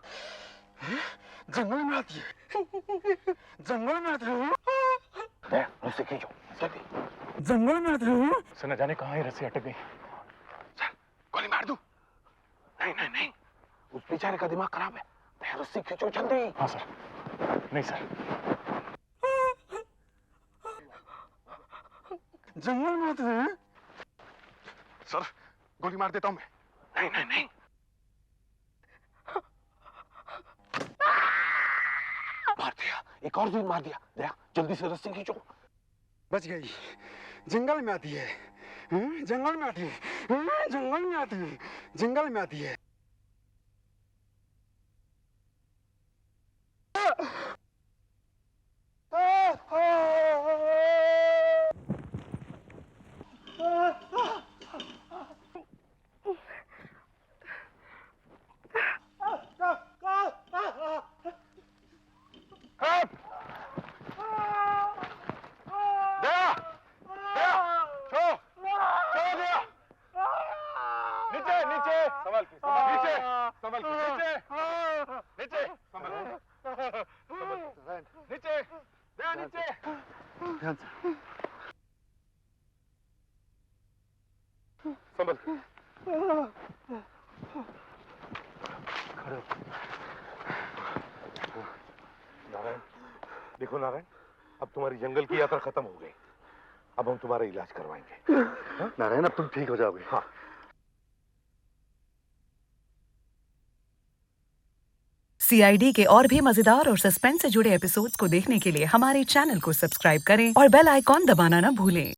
जंगल में आती है। जंगल में आती है। मुझसे खींचो। जंगल में आती है। सर न जाने कहाँ ही रस्सी अटक गई। सर, गोली मार दूं? नहीं नहीं नहीं, उस बेचारे का दिमाग खराब है। रस्सी खींचो जल्दी। हाँ सर। नहीं सर। जंगल में आती है। सर, गोली मार देता हूं मैं। नहीं नहीं नहीं। मार दिया। एक और तीर मार दिया। दया जल्दी से रस्सी खींचो। बच गई। जंगल में आती है, जंगल में आती है, जंगल में आती है, जंगल में आती है। नारायण, देखो नारायण, अब तुम्हारी जंगल की यात्रा खत्म हो गई। अब हम तुम्हारा इलाज करवाएंगे। नारायण, अब तुम ठीक हो जाओगे। हाँ। CID के और भी मजेदार और सस्पेंस से जुड़े एपिसोड्स को देखने के लिए हमारे चैनल को सब्सक्राइब करें और बेल आइकॉन दबाना ना भूलें।